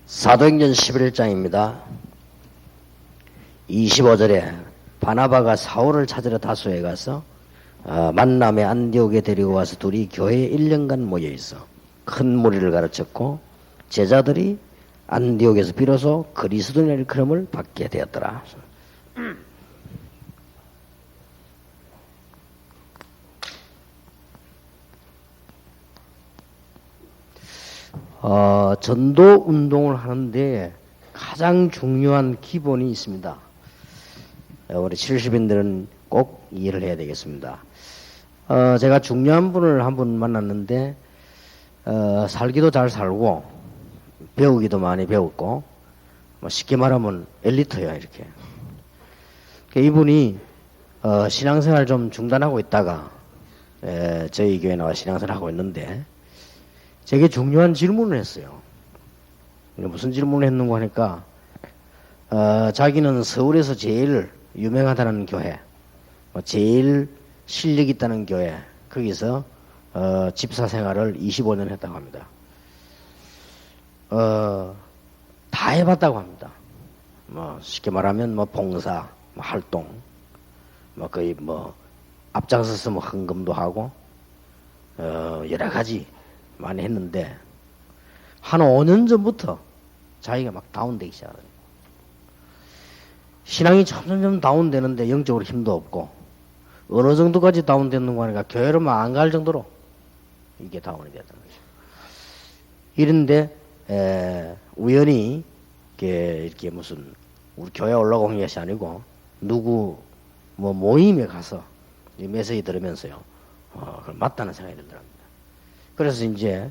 사도행전 11장입니다. 25절에 바나바가 사울을 찾으러 다소에 가서 만남의 안디옥에 데리고 와서 둘이 교회에 1년간 모여 있어 큰 무리를 가르쳤고 제자들이 안디옥에서 비로소 그리스도인의 일컬음을 받게 되었더라. 전도 운동을 하는데 가장 중요한 기본이 있습니다. 우리 70인들은 꼭 이해를 해야 되겠습니다. 제가 중요한 분을 한 분 만났는데 살기도 잘 살고 배우기도 많이 배웠고 쉽게 말하면 엘리트야 이렇게. 이분이 신앙생활 좀 중단하고 있다가 저희 교회 나와 신앙생활 하고 있는데 되게 중요한 질문을 했어요. 무슨 질문을 했는가 하니까 자기는 서울에서 제일 유명하다는 교회, 제일 실력 있다는 교회, 거기서 집사 생활을 25년 했다고 합니다. 다 해봤다고 합니다. 쉽게 말하면 봉사, 활동, 거의 앞장서서 헌금도 하고 여러 가지 많이 했는데 한 5년 전부터 자기가 막 다운되기 시작하더니 신앙이 점점 다운되는데 영적으로 힘도 없고 어느 정도까지 다운되는 거 하니까 교회로만 안 갈 정도로 이게 다운이 됐다는 거죠. 이런데 우연히 이렇게 무슨 우리 교회 올라온 것이 아니고 누구 모임에 가서 메시지 들으면서요 그걸 맞다는 생각이 들더랍니다. 그래서 이제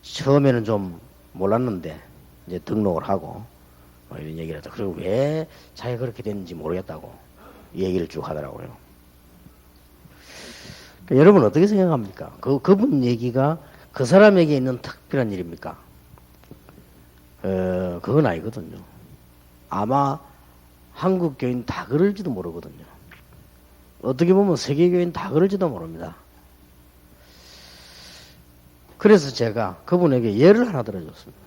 처음에는 좀 몰랐는데 이제 등록을 하고 이런 얘기를 했다. 그리고 왜 자기가 그렇게 됐는지 모르겠다고 얘기를 쭉 하더라고요. 그러니까 여러분 어떻게 생각합니까? 그분 얘기가 그 사람에게 있는 특별한 일입니까? 그건 아니거든요. 아마 한국 교인 다 그럴지도 모르거든요. 어떻게 보면 세계 교인 다 그럴지도 모릅니다. 그래서 제가 그분에게 예를 하나 들어줬습니다.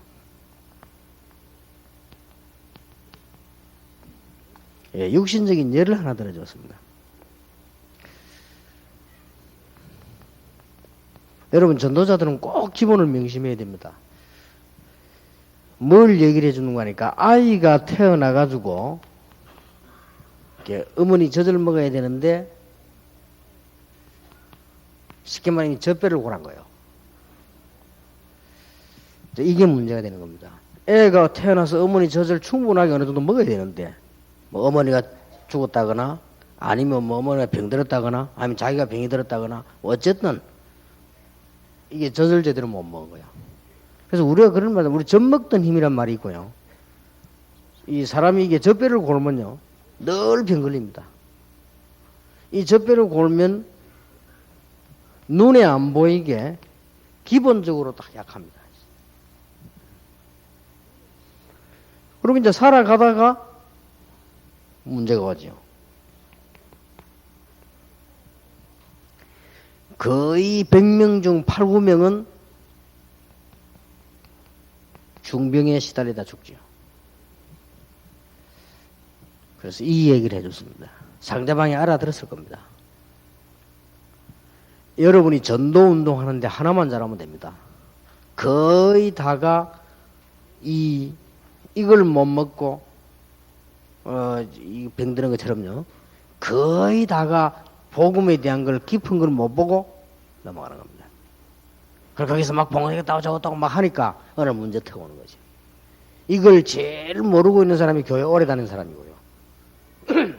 육신적인 예를 하나 들어줬습니다. 여러분 전도자들은 꼭 기본을 명심해야 됩니다. 뭘 얘기를 해주는 거니까 아이가 태어나가지고 어머니 젖을 먹어야 되는데 쉽게 말하면 젖배를 고란 거예요. 이게 문제가 되는 겁니다. 애가 태어나서 어머니 젖을 충분하게 어느 정도 먹어야 되는데 어머니가 죽었다거나 아니면 어머니가 병들었다거나 아니면 자기가 병이 들었다거나 어쨌든 이게 젖을 제대로 못 먹은 거야. 그래서 우리가 그런 말은 우리 젖 먹던 힘이란 말이 있고요. 이 사람이 이게 젖배를 골면요 늘 병 걸립니다. 이 젖배를 골면 눈에 안 보이게 기본적으로 딱 약합니다. 그럼 이제 살아가다가 문제가 오죠. 거의 100명 중 8, 9명은 중병에 시달리다 죽죠. 그래서 이 얘기를 해줬습니다. 상대방이 알아들었을 겁니다. 여러분이 전도운동 하는데 하나만 잘하면 됩니다. 거의 다가 이걸 못 먹고 이 병드는 것처럼요. 거의 다가 복음에 대한 걸 깊은 걸 못 보고 넘어가는 겁니다. 그래서 거기서 막 봉헌하겠다고 저것다고 막 하니까 어느 문제 터고 오는 거지. 이걸 제일 모르고 있는 사람이 교회 오래 다니는 사람이고요.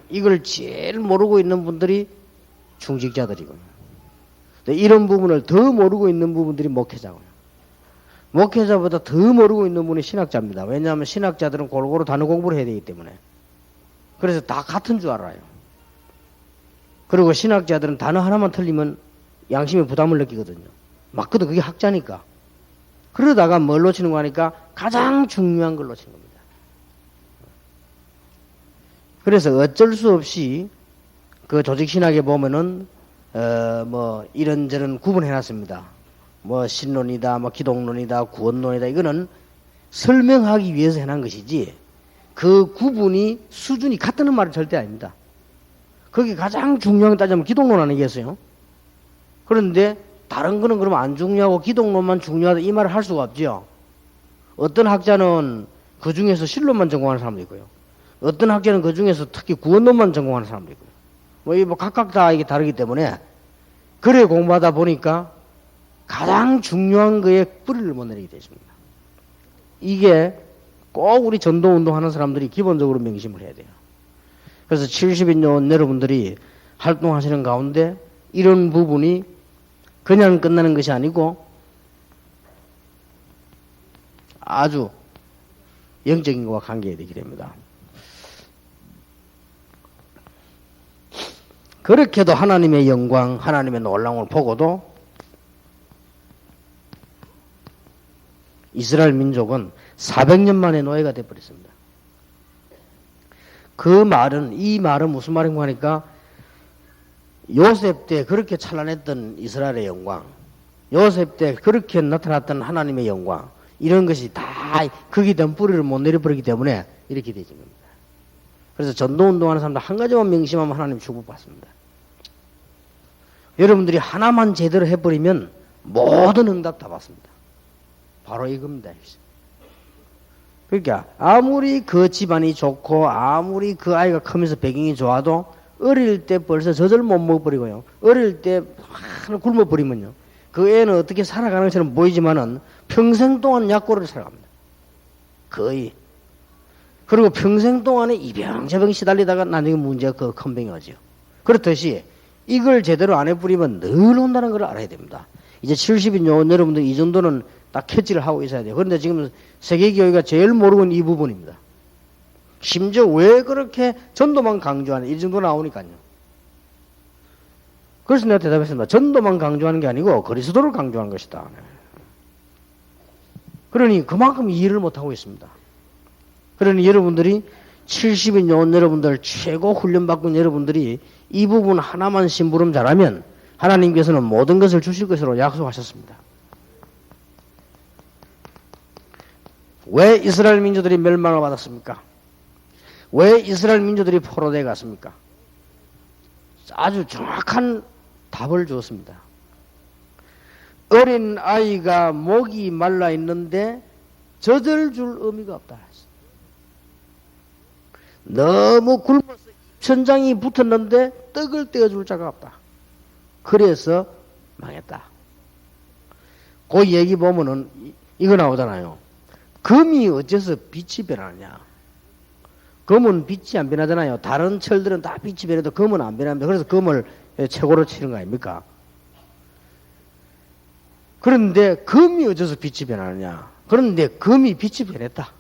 이걸 제일 모르고 있는 분들이 중직자들이고요. 이런 부분을 더 모르고 있는 부분들이 목회자고요. 목회자보다 더 모르고 있는 분이 신학자입니다. 왜냐하면 신학자들은 골고루 단어 공부를 해야 되기 때문에. 그래서 다 같은 줄 알아요. 그리고 신학자들은 단어 하나만 틀리면 양심의 부담을 느끼거든요. 맞거든. 그게 학자니까. 그러다가 뭘 놓치는 거 하니까 가장 중요한 걸 놓치는 겁니다. 그래서 어쩔 수 없이 그 조직신학에 보면은 이런저런 구분해놨습니다. 신론이다, 기독론이다, 구원론이다. 이거는 설명하기 위해서 해놓은 것이지 그 구분이 수준이 같다는 말은 절대 아닙니다. 거기 가장 중요한 게 따지면 기독론 아니겠어요? 그런데 다른 거는 그러면 안 중요하고 기독론만 중요하다 이 말을 할 수가 없죠. 어떤 학자는 그 중에서 신론만 전공하는 사람도 있고요. 어떤 학자는 그 중에서 특히 구원론만 전공하는 사람도 있고요. 뭐 각각 다 이게 다르기 때문에 그래 공부하다 보니까 가장 중요한 거에 뿌리를 못 내리게 되십니다. 이게 꼭 우리 전도운동 하는 사람들이 기본적으로 명심을 해야 돼요. 그래서 70인 여러분들이 활동하시는 가운데 이런 부분이 그냥 끝나는 것이 아니고 아주 영적인 것과 관계되게 됩니다. 그렇게도 하나님의 영광, 하나님의 놀라움을 보고도 이스라엘 민족은 400년 만에 노예가 되어버렸습니다. 이 말은 무슨 말인가 하니까 요셉 때 그렇게 찬란했던 이스라엘의 영광, 요셉 때 그렇게 나타났던 하나님의 영광, 이런 것이 다 거기에 대한 뿌리를 못 내려버리기 때문에 이렇게 되는 겁니다. 그래서 전도운동하는 사람들 한 가지만 명심하면 하나님 축복받습니다. 여러분들이 하나만 제대로 해버리면 모든 응답 다 받습니다. 바로 이겁니다. 그러니까 아무리 그 집안이 좋고 아무리 그 아이가 크면서 배경이 좋아도 어릴 때 벌써 젖을 못 먹어버리고요. 어릴 때 하나 굶어버리면요. 그 애는 어떻게 살아가는 것처럼 보이지만은 평생 동안 약고를 살아갑니다. 거의. 그리고 평생 동안에 이병저병 시달리다가 나중에 문제가 큰 병이 오죠. 그렇듯이 이걸 제대로 안 해버리면 늘 온다는 걸 알아야 됩니다. 이제 70인 여러분들 이 정도는 딱 캐치를 하고 있어야 돼요. 그런데 지금 세계교회가 제일 모르고 있는 이 부분입니다. 심지어 왜 그렇게 전도만 강조하는 이 정도 나오니까요. 그래서 내가 대답했습니다. 전도만 강조하는 게 아니고 그리스도를 강조하는 것이다. 그러니 그만큼 이해를 못하고 있습니다. 그러니 여러분들이 70인 여러분들 최고 훈련받고 있는 여러분들이 이 부분 하나만 심부름 잘하면 하나님께서는 모든 것을 주실 것으로 약속하셨습니다. 왜 이스라엘 민족들이 멸망을 받았습니까? 왜 이스라엘 민족들이 포로되어 갔습니까? 아주 정확한 답을 주었습니다. 어린 아이가 목이 말라 있는데 젖을 줄 의미가 없다. 너무 굶어서 천장이 붙었는데 떡을 떼어줄 자가 없다. 그래서 망했다. 그 얘기 보면은 이거 나오잖아요. 금이 어째서 빛이 변하느냐. 금은 빛이 안 변하잖아요. 다른 철들은 다 빛이 변해도 금은 안 변합니다. 그래서 금을 최고로 치는 거 아닙니까? 그런데 금이 어째서 빛이 변하느냐. 그런데 금이 빛이 변했다.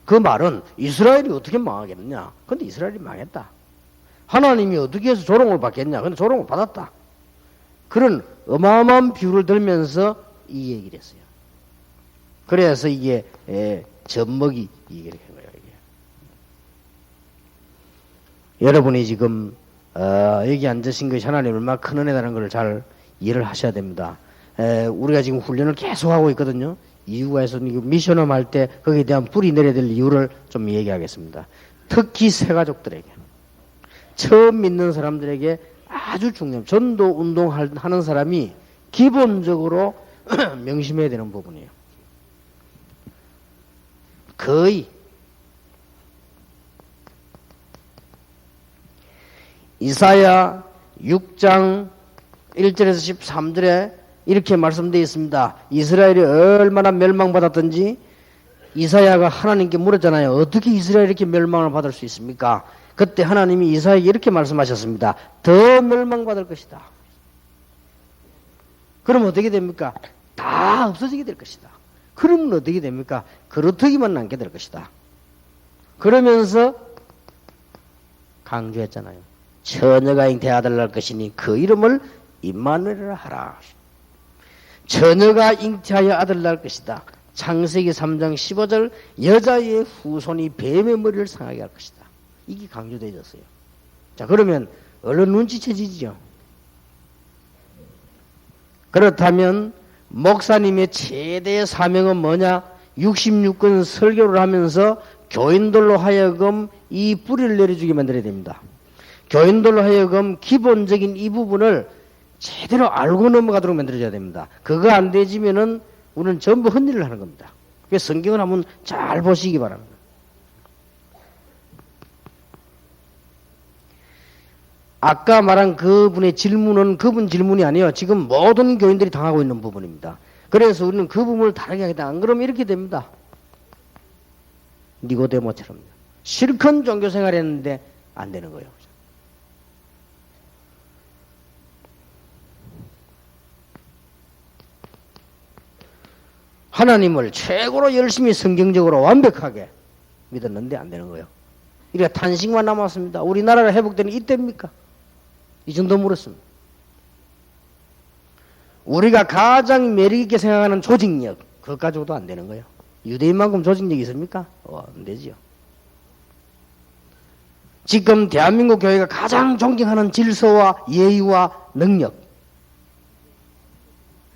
그 말은 이스라엘이 어떻게 망하겠느냐. 근데 이스라엘이 망했다. 하나님이 어떻게 해서 조롱을 받겠냐. 근데 조롱을 받았다. 그런 어마어마한 비유를 들면서 이 얘기를 했어요. 그래서 이게 젖먹이 이게 된 거예요. 이게. 여러분이 지금 여기 앉으신 것이 하나님 얼마나 큰 은혜라는 걸 잘 이해를 하셔야 됩니다. 우리가 지금 훈련을 계속하고 있거든요. 이유가 있어서 미션홈 할 때 거기에 대한 뿌리 내려야 될 이유를 좀 얘기하겠습니다. 특히 새가족들에게, 처음 믿는 사람들에게 아주 중요한 전도 운동하는 사람이 기본적으로 명심해야 되는 부분이에요. 거의 이사야 6장 1절에서 13절에 이렇게 말씀되어 있습니다. 이스라엘이 얼마나 멸망받았던지 이사야가 하나님께 물었잖아요. 어떻게 이스라엘이 이렇게 멸망을 받을 수 있습니까? 그때 하나님이 이사야에게 이렇게 말씀하셨습니다. 더 멸망받을 것이다. 그럼 어떻게 됩니까? 다 없어지게 될 것이다. 그러면 어떻게 됩니까? 그루터기만 남게 될 것이다. 그러면서 강조했잖아요. 처녀가 잉태아들 낳을 것이니 그 이름을 임마누엘이라 하라. 처녀가 잉태하여 아들 낳을 것이다. 창세기 3장 15절 여자의 후손이 뱀의 머리를 상하게 할 것이다. 이게 강조되어졌어요. 자, 그러면 얼른 눈치채지죠. 그렇다면 목사님의 최대의 사명은 뭐냐? 66권 설교를 하면서 교인들로 하여금 이 뿌리를 내려주게 만들어야 됩니다. 교인들로 하여금 기본적인 이 부분을 제대로 알고 넘어가도록 만들어줘야 됩니다. 그거 안 되지면은 우리는 전부 헛일을 하는 겁니다. 그래서 성경을 한번 잘 보시기 바랍니다. 아까 말한 그분의 질문은 그분 질문이 아니에요. 지금 모든 교인들이 당하고 있는 부분입니다. 그래서 우리는 그 부분을 다르게 하겠다. 안 그러면 이렇게 됩니다. 니고데모처럼. 실컷 종교생활 했는데 안 되는 거예요. 하나님을 최고로 열심히 성경적으로 완벽하게 믿었는데 안 되는 거예요. 이렇게 탄식만 남았습니다. 우리나라가 회복되는 이때입니까? 이 정도 물었습니다. 우리가 가장 매력있게 생각하는 조직력, 그것 가지고도 안 되는 거예요. 유대인만큼 조직력이 있습니까? 안 되지요. 지금 대한민국 교회가 가장 존경하는 질서와 예의와 능력,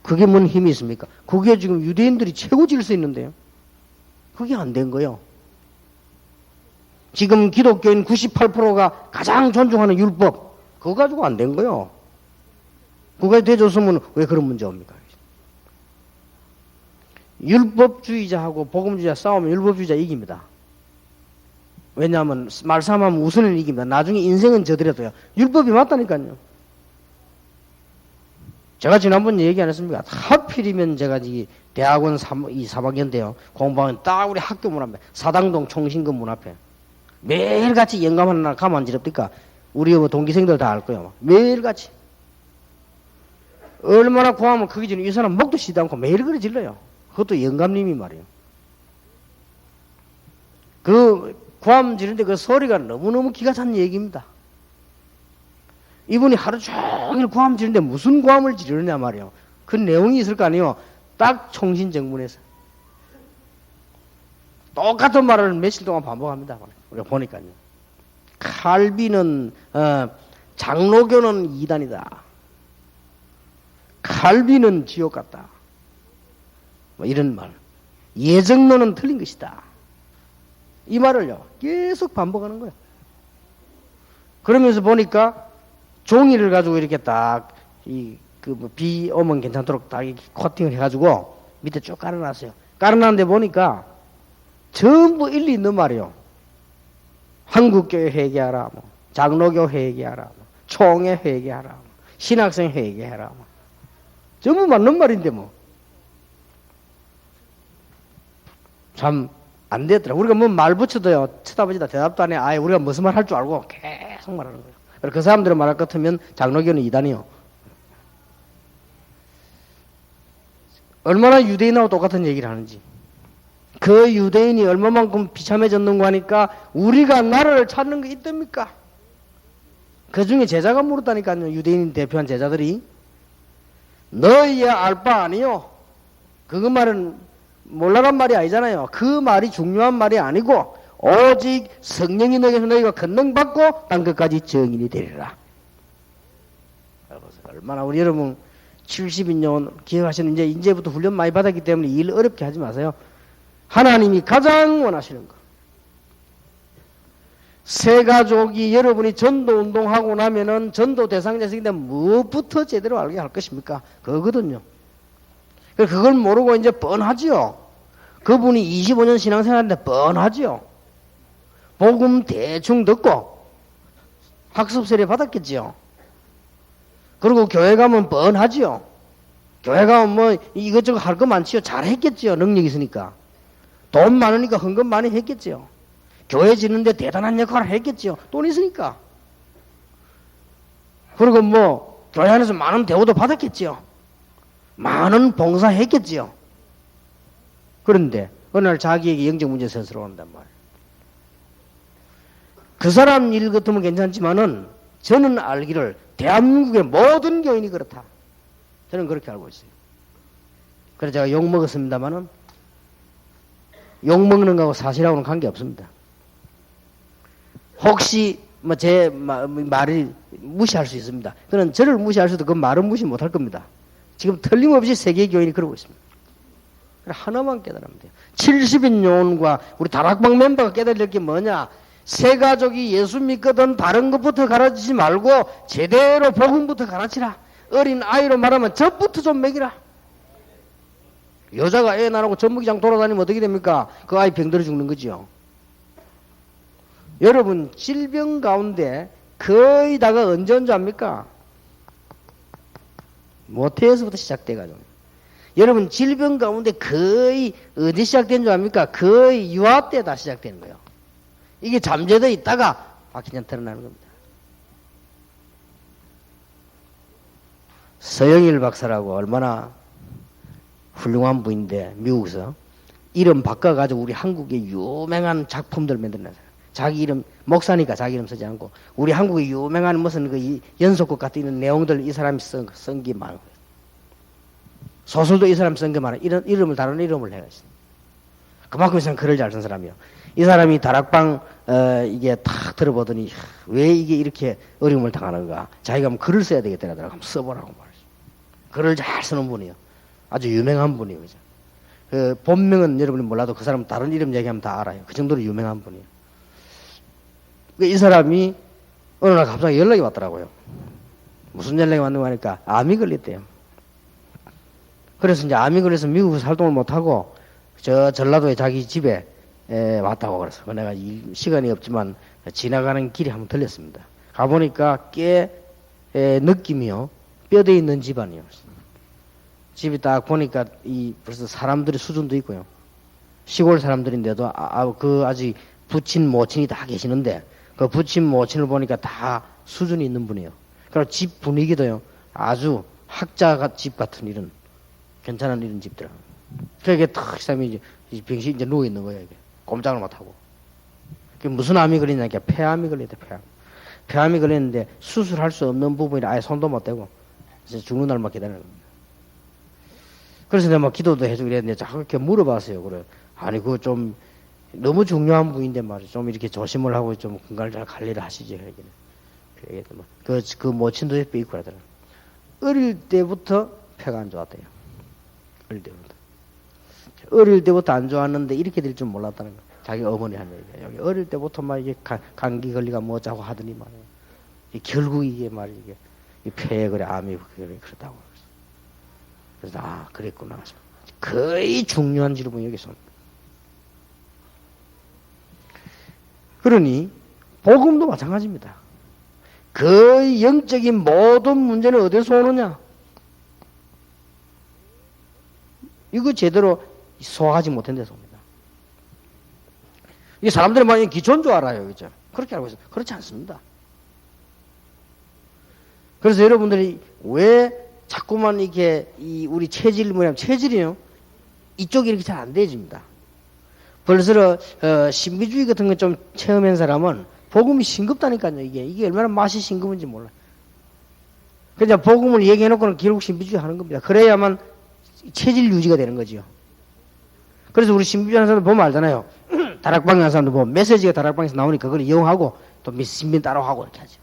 그게 뭔 힘이 있습니까? 그게 지금 유대인들이 최고 질서 있는데요. 그게 안 된 거예요. 지금 기독교인 98%가 가장 존중하는 율법, 그거 가지고 안 된 거예요. 그거 돼줬으면 왜 그런 문제 옵니까? 율법주의자하고 복음주의자 싸우면 율법주의자 이깁니다. 왜냐하면 말싸움하면 우선은 이깁니다. 나중에 인생은 저더라도요. 율법이 맞다니까요. 제가 지난번 얘기 안 했습니까? 하필이면 제가 이 대학원 3학년 때요. 공부하면 딱 우리 학교 문 앞에 사당동 총신금 문 앞에 매일같이 영감하는 날 가만 안 지럽니까? 우리 동기생들 다 알 거예요. 매일같이. 얼마나 구하면 그게 전에 이 사람 목도 쉬지 않고 매일 그래 질러요. 그것도 영감님이 말이에요. 그 구함 지르는데 그 소리가 너무너무 기가 찬 얘기입니다. 이분이 하루 종일 구함 지르는데 무슨 구함을 지르느냐 말이에요. 그 내용이 있을 거 아니에요. 딱 총신정문에서. 똑같은 말을 며칠 동안 반복합니다. 우리가 보니까요. 칼빈은 장로교는 이단이다. 칼빈은 지옥 같다. 뭐 이런 말. 예정론은 틀린 것이다. 이 말을요. 계속 반복하는 거예요. 그러면서 보니까 종이를 가지고 이렇게 딱 비 오면 괜찮도록 딱 코팅을 해가지고 밑에 쭉 깔아놨어요. 깔아놨는데 보니까 전부 일리 있는 말이에요. 한국교회 회개하라, 뭐 장로교 회개하라, 뭐 총회 회개하라, 뭐 신학생 회개하라, 뭐 전부 맞는 말인데 뭐 참 안 되더라. 우리가 뭐 말 붙여도요 쳐다보지다 대답도 안 해. 아예 우리가 무슨 말 할 줄 알고 계속 말하는 거예요. 그 사람들은 말할 것 같으면 장로교는 이단이요. 얼마나 유대인하고 똑같은 얘기를 하는지. 그 유대인이 얼마만큼 비참해졌는가 하니까 우리가 나라를 찾는 게 있답니까? 그 중에 제자가 물었다니까요. 유대인 대표한 제자들이. 너희야 알 바 아니요. 그거 말은 몰라란 말이 아니잖아요. 그 말이 중요한 말이 아니고 오직 성령이 너에게서 너희가 권능받고 땅 끝까지 정인이 되리라. 얼마나 우리 여러분 70인용 기억하시는 이제부터 훈련 많이 받았기 때문에 일 어렵게 하지 마세요. 하나님이 가장 원하시는 것. 새 가족이 여러분이 전도 운동하고 나면은 전도 대상자식인데 무엇부터 제대로 알게 할 것입니까? 그거거든요. 그걸 모르고 이제 뻔하지요. 그분이 25년 신앙생활인데 뻔하지요. 복음 대충 듣고 학습 세례 받았겠지요. 그리고 교회 가면 뻔하지요. 교회 가면 뭐 이것저것 할 거 많지요. 잘했겠지요. 능력이 있으니까. 돈 많으니까 헌금 많이 했겠지요. 교회 짓는데 대단한 역할을 했겠지요. 돈 있으니까. 그리고 뭐 교회 안에서 많은 대우도 받았겠지요. 많은 봉사했겠지요. 그런데 어느 날 자기에게 영적 문제 스스로 온단 말이에요. 그 사람 일 같으면 괜찮지만은 저는 알기를 대한민국의 모든 교인이 그렇다. 저는 그렇게 알고 있어요. 그래서 제가 욕 먹었습니다만은 욕 먹는 거하고 사실하고는 관계 없습니다. 혹시 뭐 제 말을 무시할 수 있습니다. 그는 저를 무시할 수도 그 말은 무시 못할 겁니다. 지금 틀림없이 세계 교인이 그러고 있습니다. 하나만 깨달으면 돼요. 70인 요원과 우리 다락방 멤버가 깨달을 게 뭐냐? 새 가족이 예수 믿거든 다른 것부터 가르치지 말고 제대로 복음부터 가르치라. 어린 아이로 말하면 젖부터 좀 먹이라. 여자가 애 낳고 젖먹이장 돌아다니면 어떻게 됩니까? 그 아이 병들어 죽는 거지요. 여러분 질병 가운데 거의 다가 언제 합니까? 모태에서부터 시작돼가지고. 여러분 질병 가운데 거의 어디 시작된 줄 압니까? 거의 유아 때 다 시작되는 거예요. 이게 잠재되어 있다가 박히년 드러나는 겁니다. 서영일 박사라고 얼마나 훌륭한 분인데 미국에서 이름 바꿔가지고 우리 한국의 유명한 작품들 만들어놨어요. 자기 이름 목사니까 자기 이름 쓰지 않고 우리 한국의 유명한 무슨 그 연속극 같은 내용들 이 사람이 쓴 게 많은 거예요. 소설도 이 사람이 쓴 게 많아요. 이런 이름을 다른 이름을 해가 있어요. 그만큼 이 사람 글을 잘 쓴 사람이에요. 이 사람이 다락방 이게 탁 들어보더니 왜 이게 이렇게 어려움을 당하는가. 자기가 한번 글을 써야 되겠더라고요. 한번 써보라고 말이죠. 글을 잘 쓰는 분이에요. 아주 유명한 분이에요. 그죠? 그 본명은 여러분이 몰라도 그 사람은 다른 이름 얘기하면 다 알아요. 그 정도로 유명한 분이에요. 이 사람이 어느 날 갑자기 연락이 왔더라고요. 무슨 연락이 왔는가 하니까 암이 걸렸대요. 그래서 이제 암이 걸려서 미국에서 활동을 못하고 저 전라도에 자기 집에 왔다고 그래서 내가 시간이 없지만 지나가는 길에 한번 들렸습니다. 가보니까 꽤 느낌이요. 뼈대 있는 집안이요. 집이 딱 보니까 벌써 사람들의 수준도 있고요. 시골 사람들인데도 그 아직 부친 모친이 다 계시는데 그 부친 모친을 보니까 다 수준이 있는 분이에요. 그리고 집 분위기도요. 아주 학자 집 같은 이런 괜찮은 이런 집들. 그게 탁 사람이 이제 병실에 이제 누워 있는 거예요. 이게 꼼짝을 못 하고. 그게 무슨 암이 걸리냐니까 폐암이 걸렸대. 폐암이 걸렸는데 수술할 수 없는 부분이라 아예 손도 못 대고 죽는 날만 기다리는 겁니다. 그래서 내가 막 기도도 해주고 이랬는데 자꾸 이렇게 물어봤어요. 그래. 아니 그거 좀 너무 중요한 부위인데 말이죠. 좀 이렇게 조심을 하고 좀 건강을 잘 관리를 하시지. 그 모친도 옆에 있고 그러더라고요. 어릴 때부터 폐가 안 좋았대요. 어릴 때부터 안 좋았는데 이렇게 될 줄 몰랐다는 거예요. 자기 어머니 하는 얘기예요. 여기 어릴 때부터 막 이게 감기 걸리가 뭐자고 하더니 말이에요. 결국 이게 말이에요. 이 폐에 그래 암이 그렇다고. 그래서 그랬구나. 거의 중요한 질문이 여기서. 그러니 복음도 마찬가지입니다. 거의 영적인 모든 문제는 어디서 오느냐? 이거 제대로 소화하지 못한 데서 옵니다. 이 사람들이 많이 기초인 줄 알아요. 그죠? 그렇게 알고 있어요. 그렇지 않습니다. 그래서 여러분들이 왜 자꾸만 이렇게 우리 체질이요? 이쪽이 이렇게 잘 안 되어집니다. 벌써 신비주의 같은 거 좀 체험한 사람은 복음이 싱겁다니까요. 이게 얼마나 맛이 싱거운지 몰라요. 그냥 복음을 얘기해놓고는 결국 신비주의 하는 겁니다. 그래야만 체질 유지가 되는 거지요. 그래서 우리 신비주의 하는 사람들 보면 알잖아요. 다락방에 하는 사람들 보면 메시지가 다락방에서 나오니까 그걸 이용하고 또 신비 따라하고 이렇게 하죠.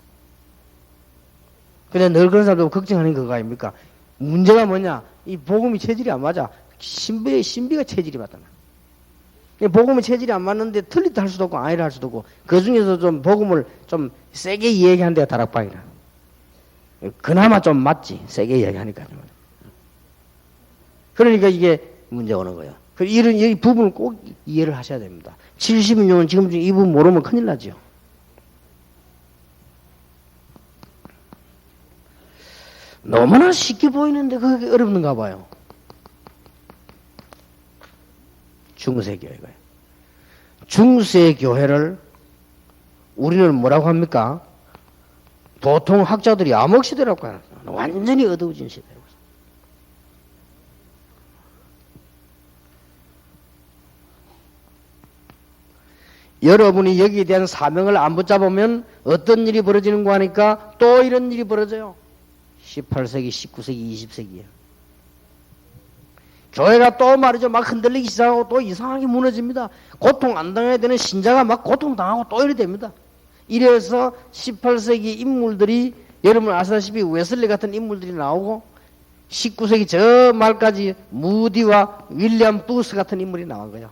근데 늘 그런 사람들 걱정하는 그거 아닙니까? 문제가 뭐냐? 이 복음이 체질이 안 맞아. 신비가 체질이 맞잖아. 복음의 체질이 안 맞는데 틀리다 할 수도 없고 아니라 할 수도 없고 그 중에서 좀 복음을 좀 세게 이야기하는 데가 다락방이라. 그나마 좀 맞지. 세게 이야기하니까. 그러니까 이게 문제가 오는 거예요. 이런 이 부분을 꼭 이해를 하셔야 됩니다. 70년은 지금 이 부분 모르면 큰일 나죠. 너무나 쉽게 보이는데 그게 어렵는가 봐요. 중세교회가요. 중세교회를 우리는 뭐라고 합니까? 보통 학자들이 암흑시대라고 하는 완전히 어두워진 시대라고. 여러분이 여기에 대한 사명을 안 붙잡으면 어떤 일이 벌어지는 거 하니까 또 이런 일이 벌어져요. 18세기, 19세기, 20세기에. 교회가 또 말이죠. 막 흔들리기 시작하고 또 이상하게 무너집니다. 고통 안 당해야 되는 신자가 막 고통당하고 또 이래 됩니다. 이래서 18세기 인물들이 여러분 아시다시피 웨슬리 같은 인물들이 나오고 19세기 저 말까지 무디와 윌리엄 부스 같은 인물이 나온 거예요.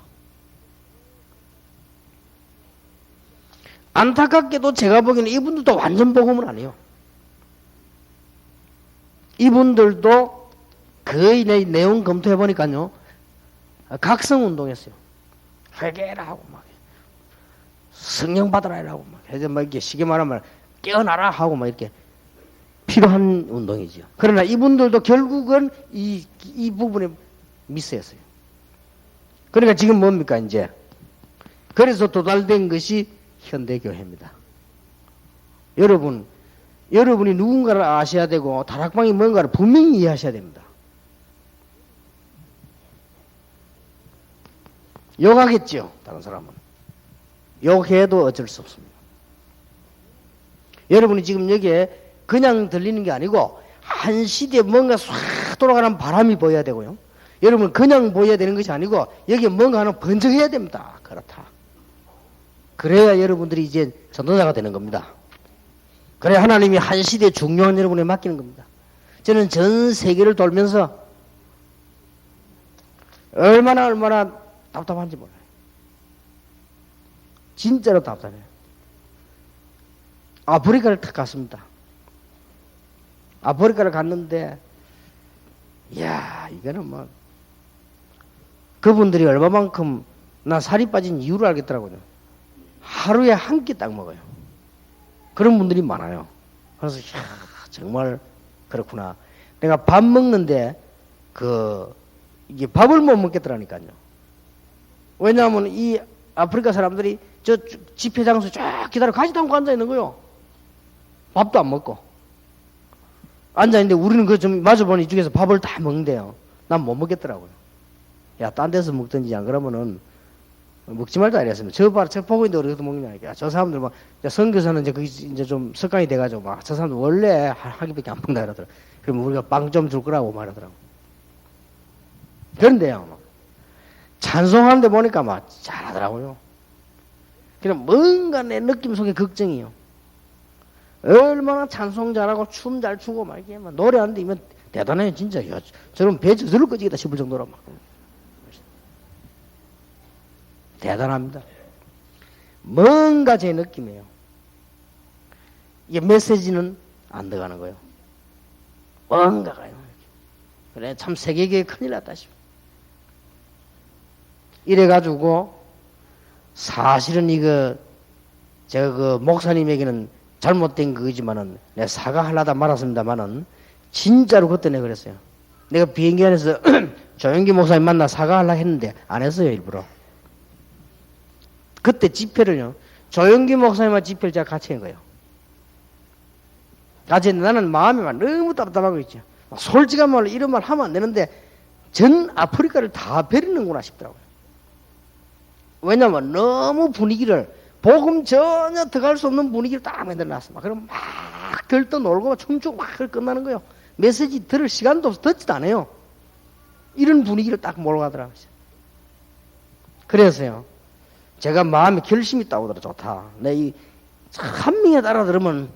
안타깝게도 제가 보기에는 이분들도 완전 복음은 아니에요. 이분들도 거의 내용 검토해보니까요, 각성운동했어요. 회개라 하고 막 성령 받으라 하고 막 해서 막 이렇게 쉽게 말하면 깨어나라 하고 막 이렇게 필요한 운동이죠. 그러나 이분들도 결국은 이 부분에 미스했어요. 그러니까 지금 뭡니까 이제? 그래서 도달된 것이 현대교회입니다. 여러분이 누군가를 아셔야 되고 다락방이 뭔가를 분명히 이해하셔야 됩니다. 욕하겠죠, 다른 사람은. 욕해도 어쩔 수 없습니다. 여러분이 지금 여기에 그냥 들리는 게 아니고 한 시대에 뭔가 싹 돌아가는 바람이 보여야 되고요. 여러분 그냥 보여야 되는 것이 아니고 여기에 뭔가 하나 번쩍해야 됩니다. 그렇다. 그래야 여러분들이 이제 전도자가 되는 겁니다. 그래야 하나님이 한 시대에 중요한 여러분에 맡기는 겁니다. 저는 전 세계를 돌면서 얼마나 답답한지 몰라요. 진짜로 답답해요. 아프리카를 탁 갔습니다. 아프리카를 갔는데, 이야, 이거는 뭐, 그분들이 얼마만큼 나 살이 빠진 이유를 알겠더라고요. 하루에 한 끼 딱 먹어요. 그런 분들이 많아요. 그래서, 이야, 정말 그렇구나. 내가 밥 먹는데, 이게 밥을 못 먹겠더라니까요. 왜냐하면 이 아프리카 사람들이 저 집회 장소 쫙 기다려 가지도 않고 앉아 있는 거요. 밥도 안 먹고. 앉아 있는데 우리는 그 좀 마주보니 이쪽에서 밥을 다 먹는데요. 난 못 먹겠더라고요. 야, 딴 데서 먹든지 안 그러면은 먹지 말자 이랬습니다. 저 보고 있는데 어디서 먹냐니까. 저 사람들 막 선교사는 이제 그게 이제 좀 습관이 돼가지고 막 저 사람들 원래 하기밖에 안 먹는다 그러더라고요. 그러면 우리가 빵 좀 줄 거라고 말하더라고요. 그런데요, 찬송하는데 보니까 막 잘하더라고요. 그냥 뭔가 내 느낌 속에 걱정이요. 얼마나 찬송 잘하고 춤 잘 추고 막 이게 막 노래하는데 이면 대단해요, 진짜. 야, 저런 배 저절로 꺼지겠다 싶을 정도로 막. 대단합니다. 뭔가 제 느낌이에요. 이게 메시지는 안 들어가는 거예요. 뭔가가요. 그래, 참 세계교회 큰일 났다 싶어요. 이래가지고, 사실은 제가 목사님에게는 잘못된 거지만은, 내가 사과하려다 말았습니다만은, 진짜로 그때 내가 그랬어요. 내가 비행기 안에서 조영기 목사님 만나 사과하려고 했는데, 안 했어요, 일부러. 그때 집회를요, 조영기 목사님과 집회를 제가 같이 한 거예요. 같이 했는데 나는 마음이 막 너무 답답하고 있죠. 솔직한 말로 이런 말 하면 안 되는데, 전 아프리카를 다 버리는구나 싶더라고요. 왜냐면 너무 분위기를 복음 전혀 들어갈 수 없는 분위기를 딱 만들어놨어. 그럼 막 들떠 놀고 춤추고 막 끝나는 거예요. 메시지 들을 시간도 없어. 듣지도 않아요. 이런 분위기를 딱 몰아가더라고요. 그래서요, 제가 마음에 결심이 딱 오더라. 좋다. 내 한 명에 따라 들으면.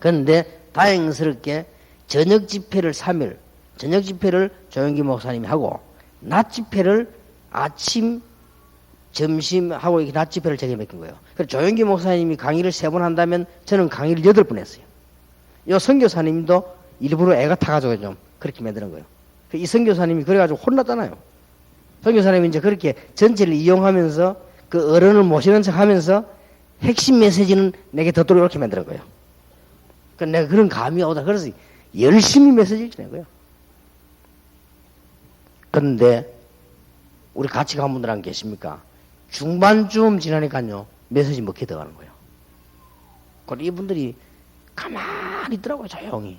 그런데 다행스럽게 저녁 집회를 3일, 저녁 집회를 조영기 목사님이 하고 낮 집회를 아침, 점심 하고 이렇게 낮 집회를 제게 맡긴 거예요. 그래서 조영기 목사님이 강의를 3번 한다면 저는 강의를 8번 했어요. 이 선교사님도 일부러 애가 타가지고 좀 그렇게 만드는 거예요. 이 선교사님이 그래가지고 혼났잖아요. 선교사님이 이제 그렇게 전체를 이용하면서 그 어른을 모시는 척 하면서 핵심 메시지는 내게 듣도록 이렇게 만드는 거예요. 그러니까 내가 그런 감이 오다. 그래서 열심히 메시지를 전한 거예요. 그런데 우리 같이 간 분들 안 계십니까? 중반쯤 지나니까요, 메시지 먹게 들어가는 거예요. 그리고 이분들이 가만히 있더라고요, 조용히.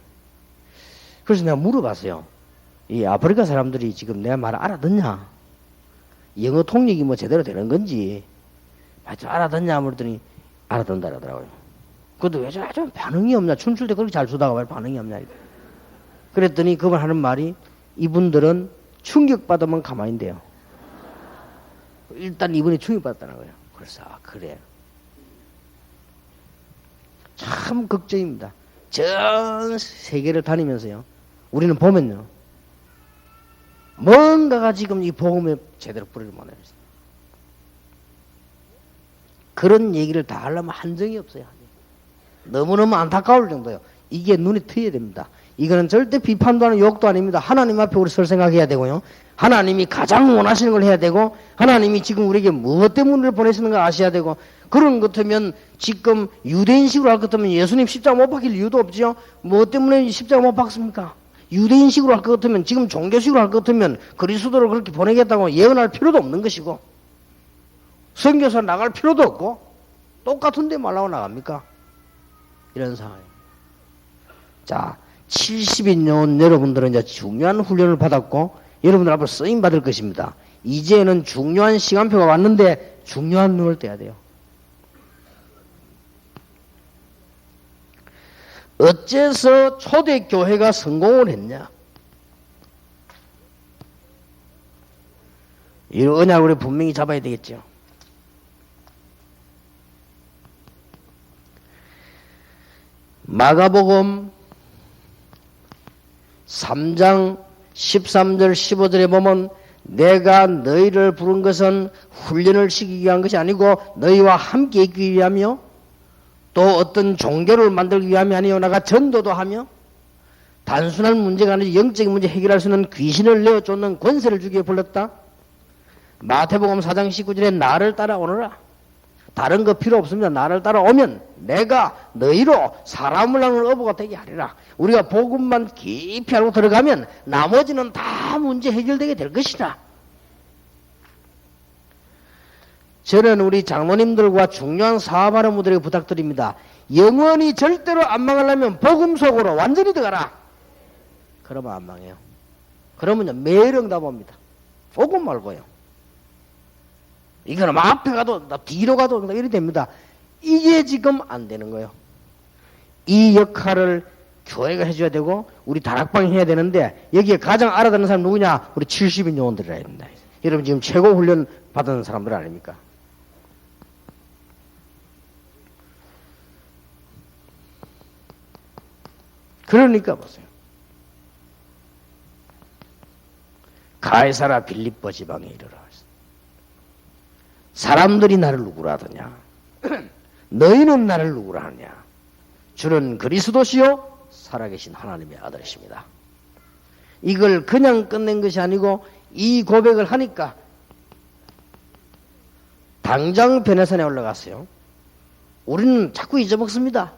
그래서 내가 물어봤어요. 이 아프리카 사람들이 지금 내 말 알아듣냐? 영어 통역이 뭐 제대로 되는 건지, 하여튼 알아듣냐? 물었더니 알아듣는다 그러더라고요. 그것도 왜 좀 반응이 없냐? 춤출 때 그렇게 잘 추다가 왜 반응이 없냐? 그랬더니 그분 하는 말이, 이분들은 충격받으면 가만히 있대요. 일단 이분이 충격받았다는 거예요. 그래서 그래. 참 걱정입니다. 전 세계를 다니면서요. 우리는 보면요. 뭔가가 지금 이 복음에 제대로 뿌리를 못 내렸어요. 그런 얘기를 다 하려면 한정이 없어요. 너무너무 안타까울 정도요. 이게 눈에 트여야 됩니다. 이거는 절대 비판도 아니고 욕도 아닙니다. 하나님 앞에 우리 설 생각해야 되고요. 하나님이 가장 원하시는 걸 해야 되고, 하나님이 지금 우리에게 무엇 때문에 우리를 보내시는가 아셔야 되고, 그런 것 같으면 지금 유대인식으로 할 것 같으면 예수님 십자가 못 박힐 이유도 없죠. 무엇 때문에 십자가 못 박습니까? 유대인식으로 할 것 같으면, 지금 종교식으로 할 것 같으면 그리스도를 그렇게 보내겠다고 예언할 필요도 없는 것이고, 선교사 나갈 필요도 없고, 똑같은 데 말라고 나갑니까? 이런 상황이에요. 자, 70인 여러분들은 이제 중요한 훈련을 받았고, 여러분들 앞으로 쓰임 받을 것입니다. 이제는 중요한 시간표가 왔는데, 중요한 눈을 떼야 돼요. 어째서 초대교회가 성공을 했냐? 이 언약을 우리 분명히 잡아야 되겠죠. 마가복음 3장 13절 15절에 보면 내가 너희를 부른 것은 훈련을 시키기 위한 것이 아니고 너희와 함께 있기 위하며 또 어떤 종교를 만들기 위함이 아니요 내가 전도도 하며 단순한 문제가 아니라 영적인 문제 해결할 수 있는 귀신을 내어쫓는 권세를 주기에 불렀다. 마태복음 4장 19절에 나를 따라오너라. 다른 거 필요 없습니다. 나를 따라오면 내가 너희로 사람을 낳는 어부가 되게 하리라. 우리가 복음만 깊이 알고 들어가면 나머지는 다 문제 해결되게 될 것이다. 저는 우리 장로님들과 중요한 사업하는 분들에게 부탁드립니다. 영원히 절대로 안 망하려면 복음 속으로 완전히 들어가라. 그러면 안 망해요. 그러면요 매일 응답 옵니다. 복음 말고요. 이거는 앞에 가도 뒤로 가도 이렇게 됩니다. 이게 지금 안 되는 거예요. 이 역할을 교회가 해줘야 되고 우리 다락방이 해야 되는데 여기에 가장 알아듣는 사람 누구냐? 우리 70인 요원들이라 합니다. 여러분 지금 최고 훈련 받은 사람들 아닙니까? 그러니까 보세요. 가이사라 빌립보 지방에 이르러 사람들이 나를 누구라 하더냐? 너희는 나를 누구라 하냐? 주는 그리스도시요 살아계신 하나님의 아들이십니다. 이걸 그냥 끝낸 것이 아니고 이 고백을 하니까 당장 베네산에 올라갔어요. 우리는 자꾸 잊어먹습니다.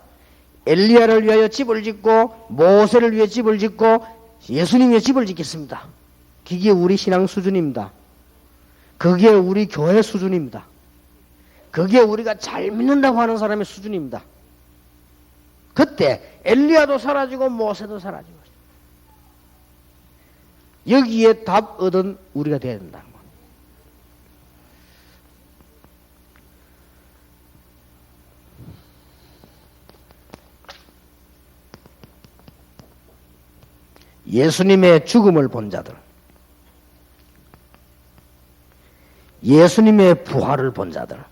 엘리야를 위하여 집을 짓고 모세를 위해 집을 짓고 예수님 위해 집을 짓겠습니다. 그게 우리 신앙 수준입니다. 그게 우리 교회 수준입니다. 그게 우리가 잘 믿는다고 하는 사람의 수준입니다. 그때 엘리야도 사라지고 모세도 사라지고 여기에 답 얻은 우리가 되어야 된다는 것. 예수님의 죽음을 본 자들, 예수님의 부활을 본 자들,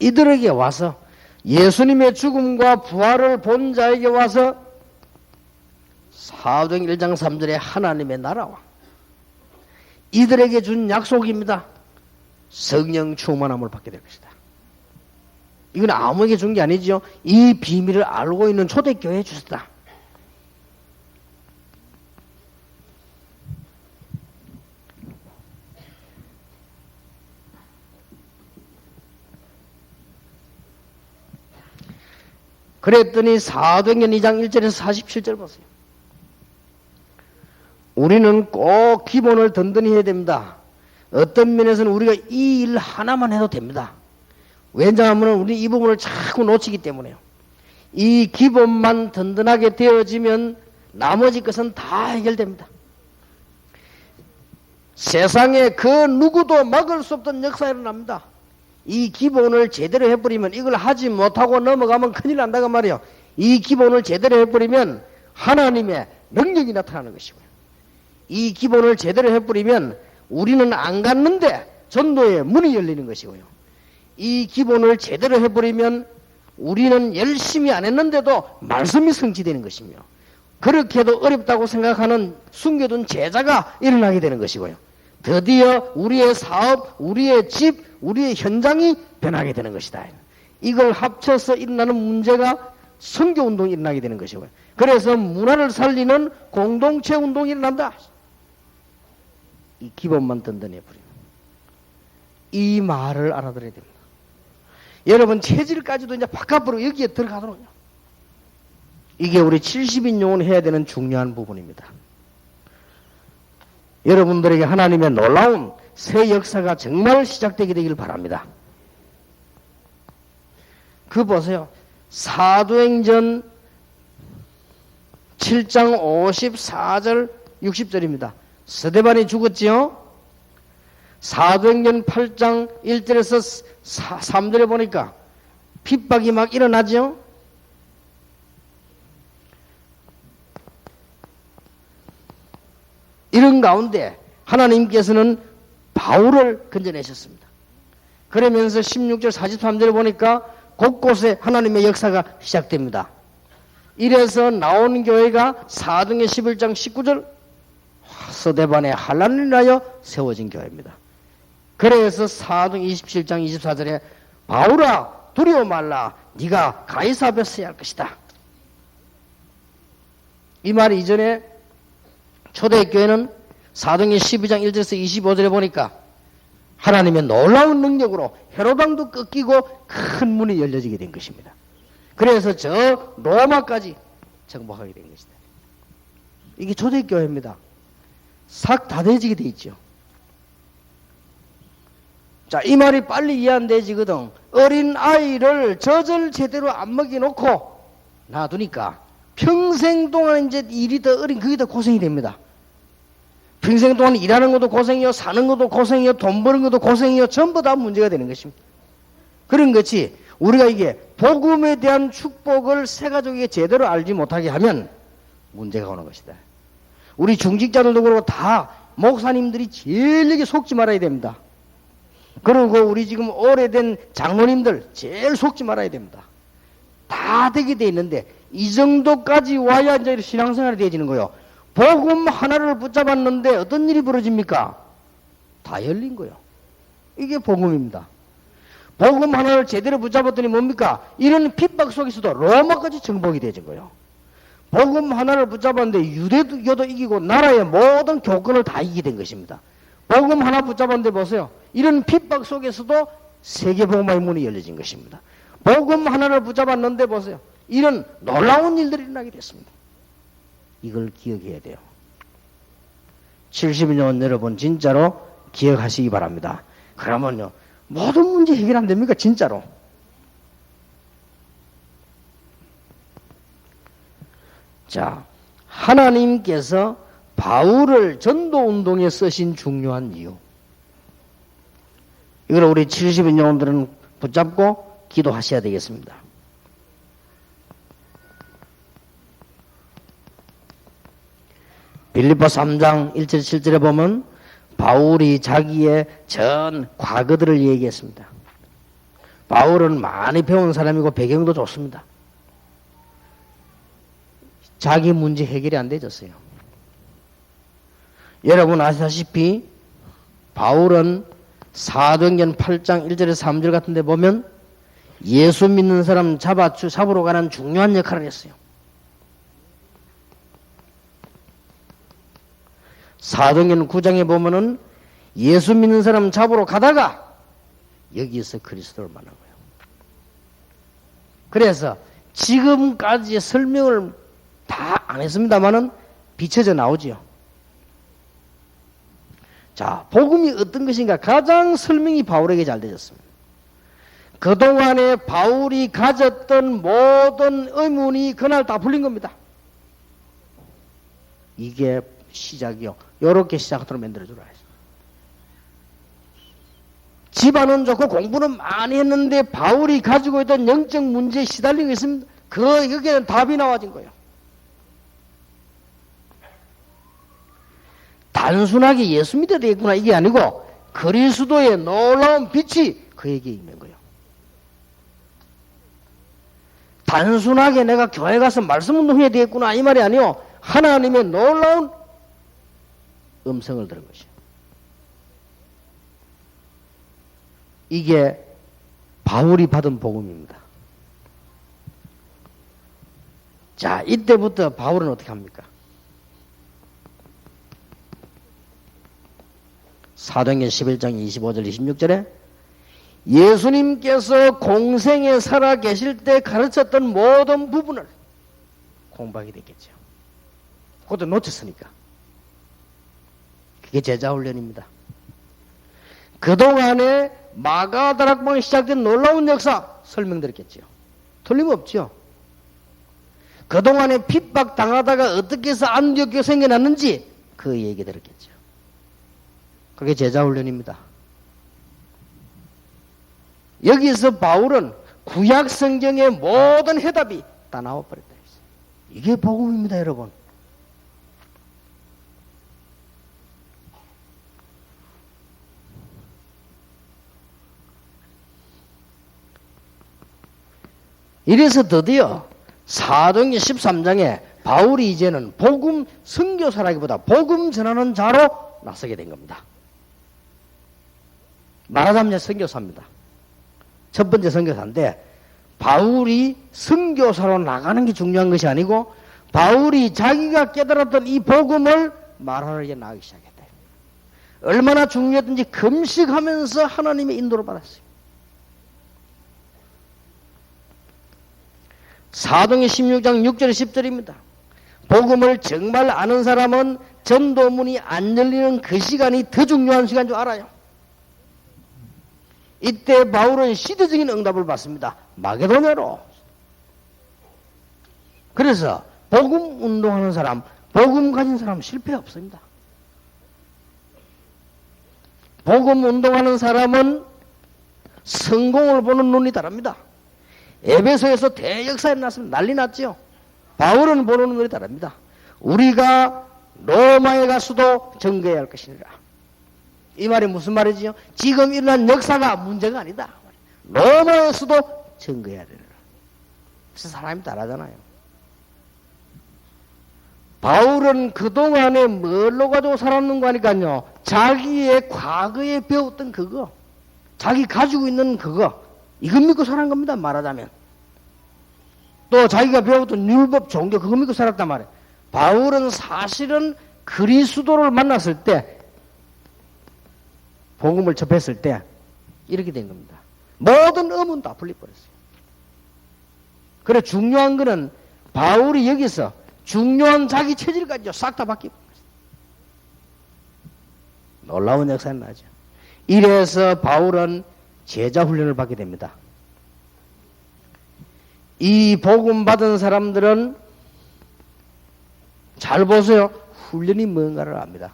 이들에게 와서 예수님의 죽음과 부활을 본 자에게 와서 사도행 1장 3절에 하나님의 나라와 이들에게 준 약속입니다. 성령 충만함을 받게 될 것이다. 이건 아무에게 준 게 아니죠. 이 비밀을 알고 있는 초대교회에 주셨다. 그랬더니 사도행전 2장 1절에서 47절 보세요. 우리는 꼭 기본을 든든히 해야 됩니다. 어떤 면에서는 우리가 이 일 하나만 해도 됩니다. 왜냐하면 우리 이 부분을 자꾸 놓치기 때문에요. 이 기본만 든든하게 되어지면 나머지 것은 다 해결됩니다. 세상에 그 누구도 막을 수 없던 역사가 일어납니다. 이 기본을 제대로 해버리면 이걸 하지 못하고 넘어가면 큰일 난다고 말이에요. 이 기본을 제대로 해버리면 하나님의 능력이 나타나는 것이고요. 이 기본을 제대로 해버리면 우리는 안 갔는데 전도의 문이 열리는 것이고요. 이 기본을 제대로 해버리면 우리는 열심히 안 했는데도 말씀이 성취되는 것이며, 그렇게도 어렵다고 생각하는 숨겨둔 제자가 일어나게 되는 것이고요. 드디어 우리의 사업, 우리의 집, 우리의 현장이 변하게 되는 것이다. 이걸 합쳐서 일어나는 문제가 선교운동이 일어나게 되는 것이고요. 그래서 문화를 살리는 공동체 운동이 일어난다. 이 기본만 든든해 버리는 이 말을 알아들어야 됩니다. 여러분 체질까지도 이제 바깥으로 여기에 들어가도록요. 이게 우리 70인용은 해야 되는 중요한 부분입니다. 여러분들에게 하나님의 놀라운 새 역사가 정말 시작되게 되길 바랍니다. 그 보세요. 사도행전 7장 54절 60절입니다. 스데반이 죽었지요? 사도행전 8장 1절에서 3절에 보니까 핍박이 막 일어나죠? 이런 가운데 하나님께서는 바울을 건져내셨습니다. 그러면서 16절 43절에 보니까 곳곳에 하나님의 역사가 시작됩니다. 이래서 나온 교회가 사도행전 11장 19절 스데반의 환난을 인하여 세워진 교회입니다. 그래서 사도행전 27장 24절에 바울아 두려워 말라 네가 가이사 앞에 서야 할 것이다. 이 말이 이전에 초대교회는 사도행전 12장 1절에서 25절에 보니까 하나님의 놀라운 능력으로 헤로당도 꺾이고 큰 문이 열려지게 된 것입니다. 그래서 저 로마까지 정복하게 된 것이다. 이게 초대교회입니다. 싹 다 되지게 돼 있죠. 자, 이 말이 빨리 이해 안 되지거든. 어린 아이를 젖을 제대로 안 먹여놓고 놔두니까 평생 동안 이제 일이 더 어린 그게 더 고생이 됩니다. 평생 동안 일하는 것도 고생이요, 사는 것도 고생이요, 돈 버는 것도 고생이요, 전부 다 문제가 되는 것입니다. 그런 것이 우리가 이게 복음에 대한 축복을 새 가족에게 제대로 알지 못하게 하면 문제가 오는 것이다. 우리 중직자들도 그렇고 다 목사님들이 제일 여기 속지 말아야 됩니다. 그리고 우리 지금 오래된 장로님들 제일 속지 말아야 됩니다. 다 되게 돼 있는데 이 정도까지 와야 이제 신앙생활이 되어지는 거예요. 복음 하나를 붙잡았는데 어떤 일이 벌어집니까? 다 열린 거예요. 이게 복음입니다. 복음 하나를 제대로 붙잡았더니 뭡니까? 이런 핍박 속에서도 로마까지 정복이 되어진 거예요. 복음 하나를 붙잡았는데 유대교도 이기고 나라의 모든 교권을 다 이기게 된 것입니다. 복음 하나 붙잡았는데 보세요. 이런 핍박 속에서도 세계복음화의 문이 열려진 것입니다. 복음 하나를 붙잡았는데 보세요. 이런 놀라운 일들이 일어나게 됐습니다. 이걸 기억해야 돼요. 70년 여러분 진짜로 기억하시기 바랍니다. 그러면요 모든 문제 해결 안 됩니까? 진짜로. 자, 하나님께서 바울을 전도운동에 쓰신 중요한 이유, 이걸 우리 70인 영혼들은 붙잡고 기도하셔야 되겠습니다. 빌립보 3장 1절 7절에 보면 바울이 자기의 전 과거들을 얘기했습니다. 바울은 많이 배운 사람이고 배경도 좋습니다. 자기 문제 해결이 안 되졌어요. 여러분 아시다시피 바울은 사도행전 8장 1절에서 3절 같은 데 보면 예수 믿는 사람 잡으러 가는 중요한 역할을 했어요. 사도행전 9장에 보면은 예수 믿는 사람 잡으러 가다가 여기서 그리스도를 만난 거예요. 그래서 지금까지의 설명을 다 안 했습니다만은 비춰져 나오지요. 자, 복음이 어떤 것인가 가장 설명이 바울에게 잘 되었습니다. 그동안에 바울이 가졌던 모든 의문이 그날 다 풀린 겁니다. 이게 시작이요. 요렇게 시작하도록 만들어주라 했어요. 집안은 좋고 공부는 많이 했는데 바울이 가지고 있던 영적 문제에 시달리고 있습니다. 여기에는 답이 나와진 거예요. 단순하게 예수 믿어야 되겠구나 이게 아니고 그리스도의 놀라운 빛이 그에게 있는 거예요. 단순하게 내가 교회 가서 말씀 운동해야 되겠구나 이 말이 아니요. 하나님의 놀라운 음성을 들은 것이요. 이게 바울이 받은 복음입니다. 자, 이때부터 바울은 어떻게 합니까? 사도행전 11장 25절 26절에 예수님께서 공생에 살아 계실 때 가르쳤던 모든 부분을 공부하게 됐겠죠. 그것도 놓쳤으니까. 그게 제자훈련입니다. 그동안에 마가다락방에 시작된 놀라운 역사 설명드렸겠죠. 틀림없죠. 그동안에 핍박당하다가 어떻게 해서 안디옥교가 생겨났는지 그 얘기 들었겠죠. 그게 제자훈련입니다. 여기서 바울은 구약 성경의 모든 해답이 다 나와버렸다. 이게 복음입니다, 여러분. 이래서 드디어 사도행전 13장에 바울이 이제는 복음 선교사라기보다 복음 전하는 자로 나서게 된 겁니다. 말하자면 선교사입니다. 첫 번째 선교사인데 바울이 선교사로 나가는 게 중요한 것이 아니고 바울이 자기가 깨달았던 이 복음을 말하러 이제 나가기 시작했다. 얼마나 중요했던지 금식하면서 하나님의 인도를 받았어요. 사도행전 16장 6절 10절입니다. 복음을 정말 아는 사람은 전도문이 안 열리는 그 시간이 더 중요한 시간인 줄 알아요. 이때 바울은 시대적인 응답을 받습니다. 마게도냐로. 그래서 복음 운동하는 사람, 복음 가진 사람 실패 없습니다. 복음 운동하는 사람은 성공을 보는 눈이 다릅니다. 에베소에서 대역사에 났으면 난리 났죠. 바울은 보는 눈이 다릅니다. 우리가 로마에 가서도 증거해야 할 것이니라. 이 말이 무슨 말이지요? 지금 일어난 역사가 문제가 아니다. 로마에서도 증거해야 되느라. 그래서 사람이 다르잖아요. 바울은 그동안에 뭘로 가지고 살았는가 하니까요. 자기의 과거에 배웠던 그거, 자기 가지고 있는 그거, 이거 믿고 살은 겁니다. 말하자면. 또 자기가 배웠던 율법, 종교 그거 믿고 살았단 말이에요. 바울은 사실은 그리스도를 만났을 때 복음을 접했을 때 이렇게 된 겁니다. 모든 의문 다 풀려버렸어요. 그래 중요한 거는 바울이 여기서 중요한 자기 체질까지 싹 다 바뀌고 놀라운 역사가 나죠. 이래서 바울은 제자 훈련을 받게 됩니다. 이 복음 받은 사람들은 잘 보세요. 훈련이 뭔가를 압니다.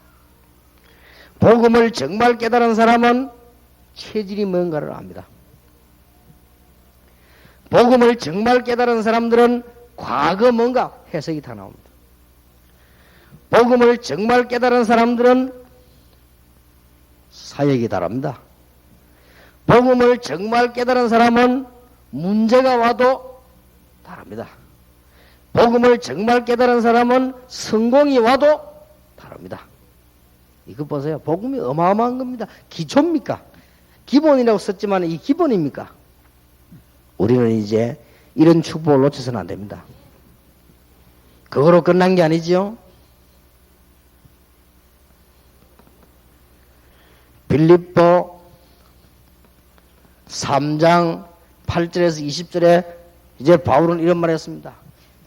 복음을 정말 깨달은 사람은 체질이 뭔가를 압니다. 복음을 정말 깨달은 사람들은 과거 뭔가 해석이 다 나옵니다. 복음을 정말 깨달은 사람들은 사역이 다릅니다. 복음을 정말 깨달은 사람은 문제가 와도 다릅니다. 복음을 정말 깨달은 사람은 성공이 와도 다릅니다. 이거 보세요. 복음이 어마어마한 겁니다. 기초입니까? 기본이라고 썼지만 이 기본입니까? 우리는 이제 이런 축복을 놓쳐서는 안 됩니다. 그거로 끝난 게 아니지요. 빌립보 3장 8절에서 20절에 이제 바울은 이런 말을 했습니다.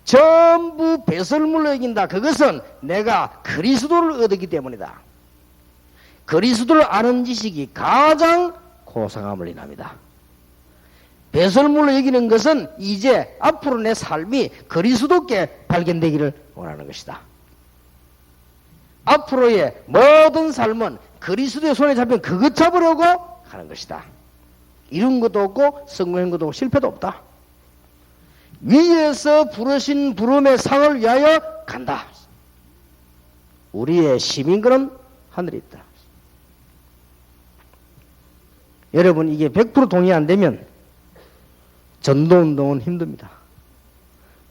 전부 배설물로 여긴다. 그것은 내가 그리스도를 얻었기 때문이다. 그리스도를 아는 지식이 가장 고상함을 인합니다. 배설물로 여기는 것은 이제 앞으로 내 삶이 그리스도께 발견되기를 원하는 것이다. 앞으로의 모든 삶은 그리스도의 손에 잡힌 그것 잡으려고 하는 것이다. 이룬 것도 없고 성공한 것도 없고 실패도 없다. 위에서 부르신 부름의 상을 위하여 간다. 우리의 시민권은 하늘에 있다. 여러분 이게 100% 동의 안 되면 전도운동은 힘듭니다.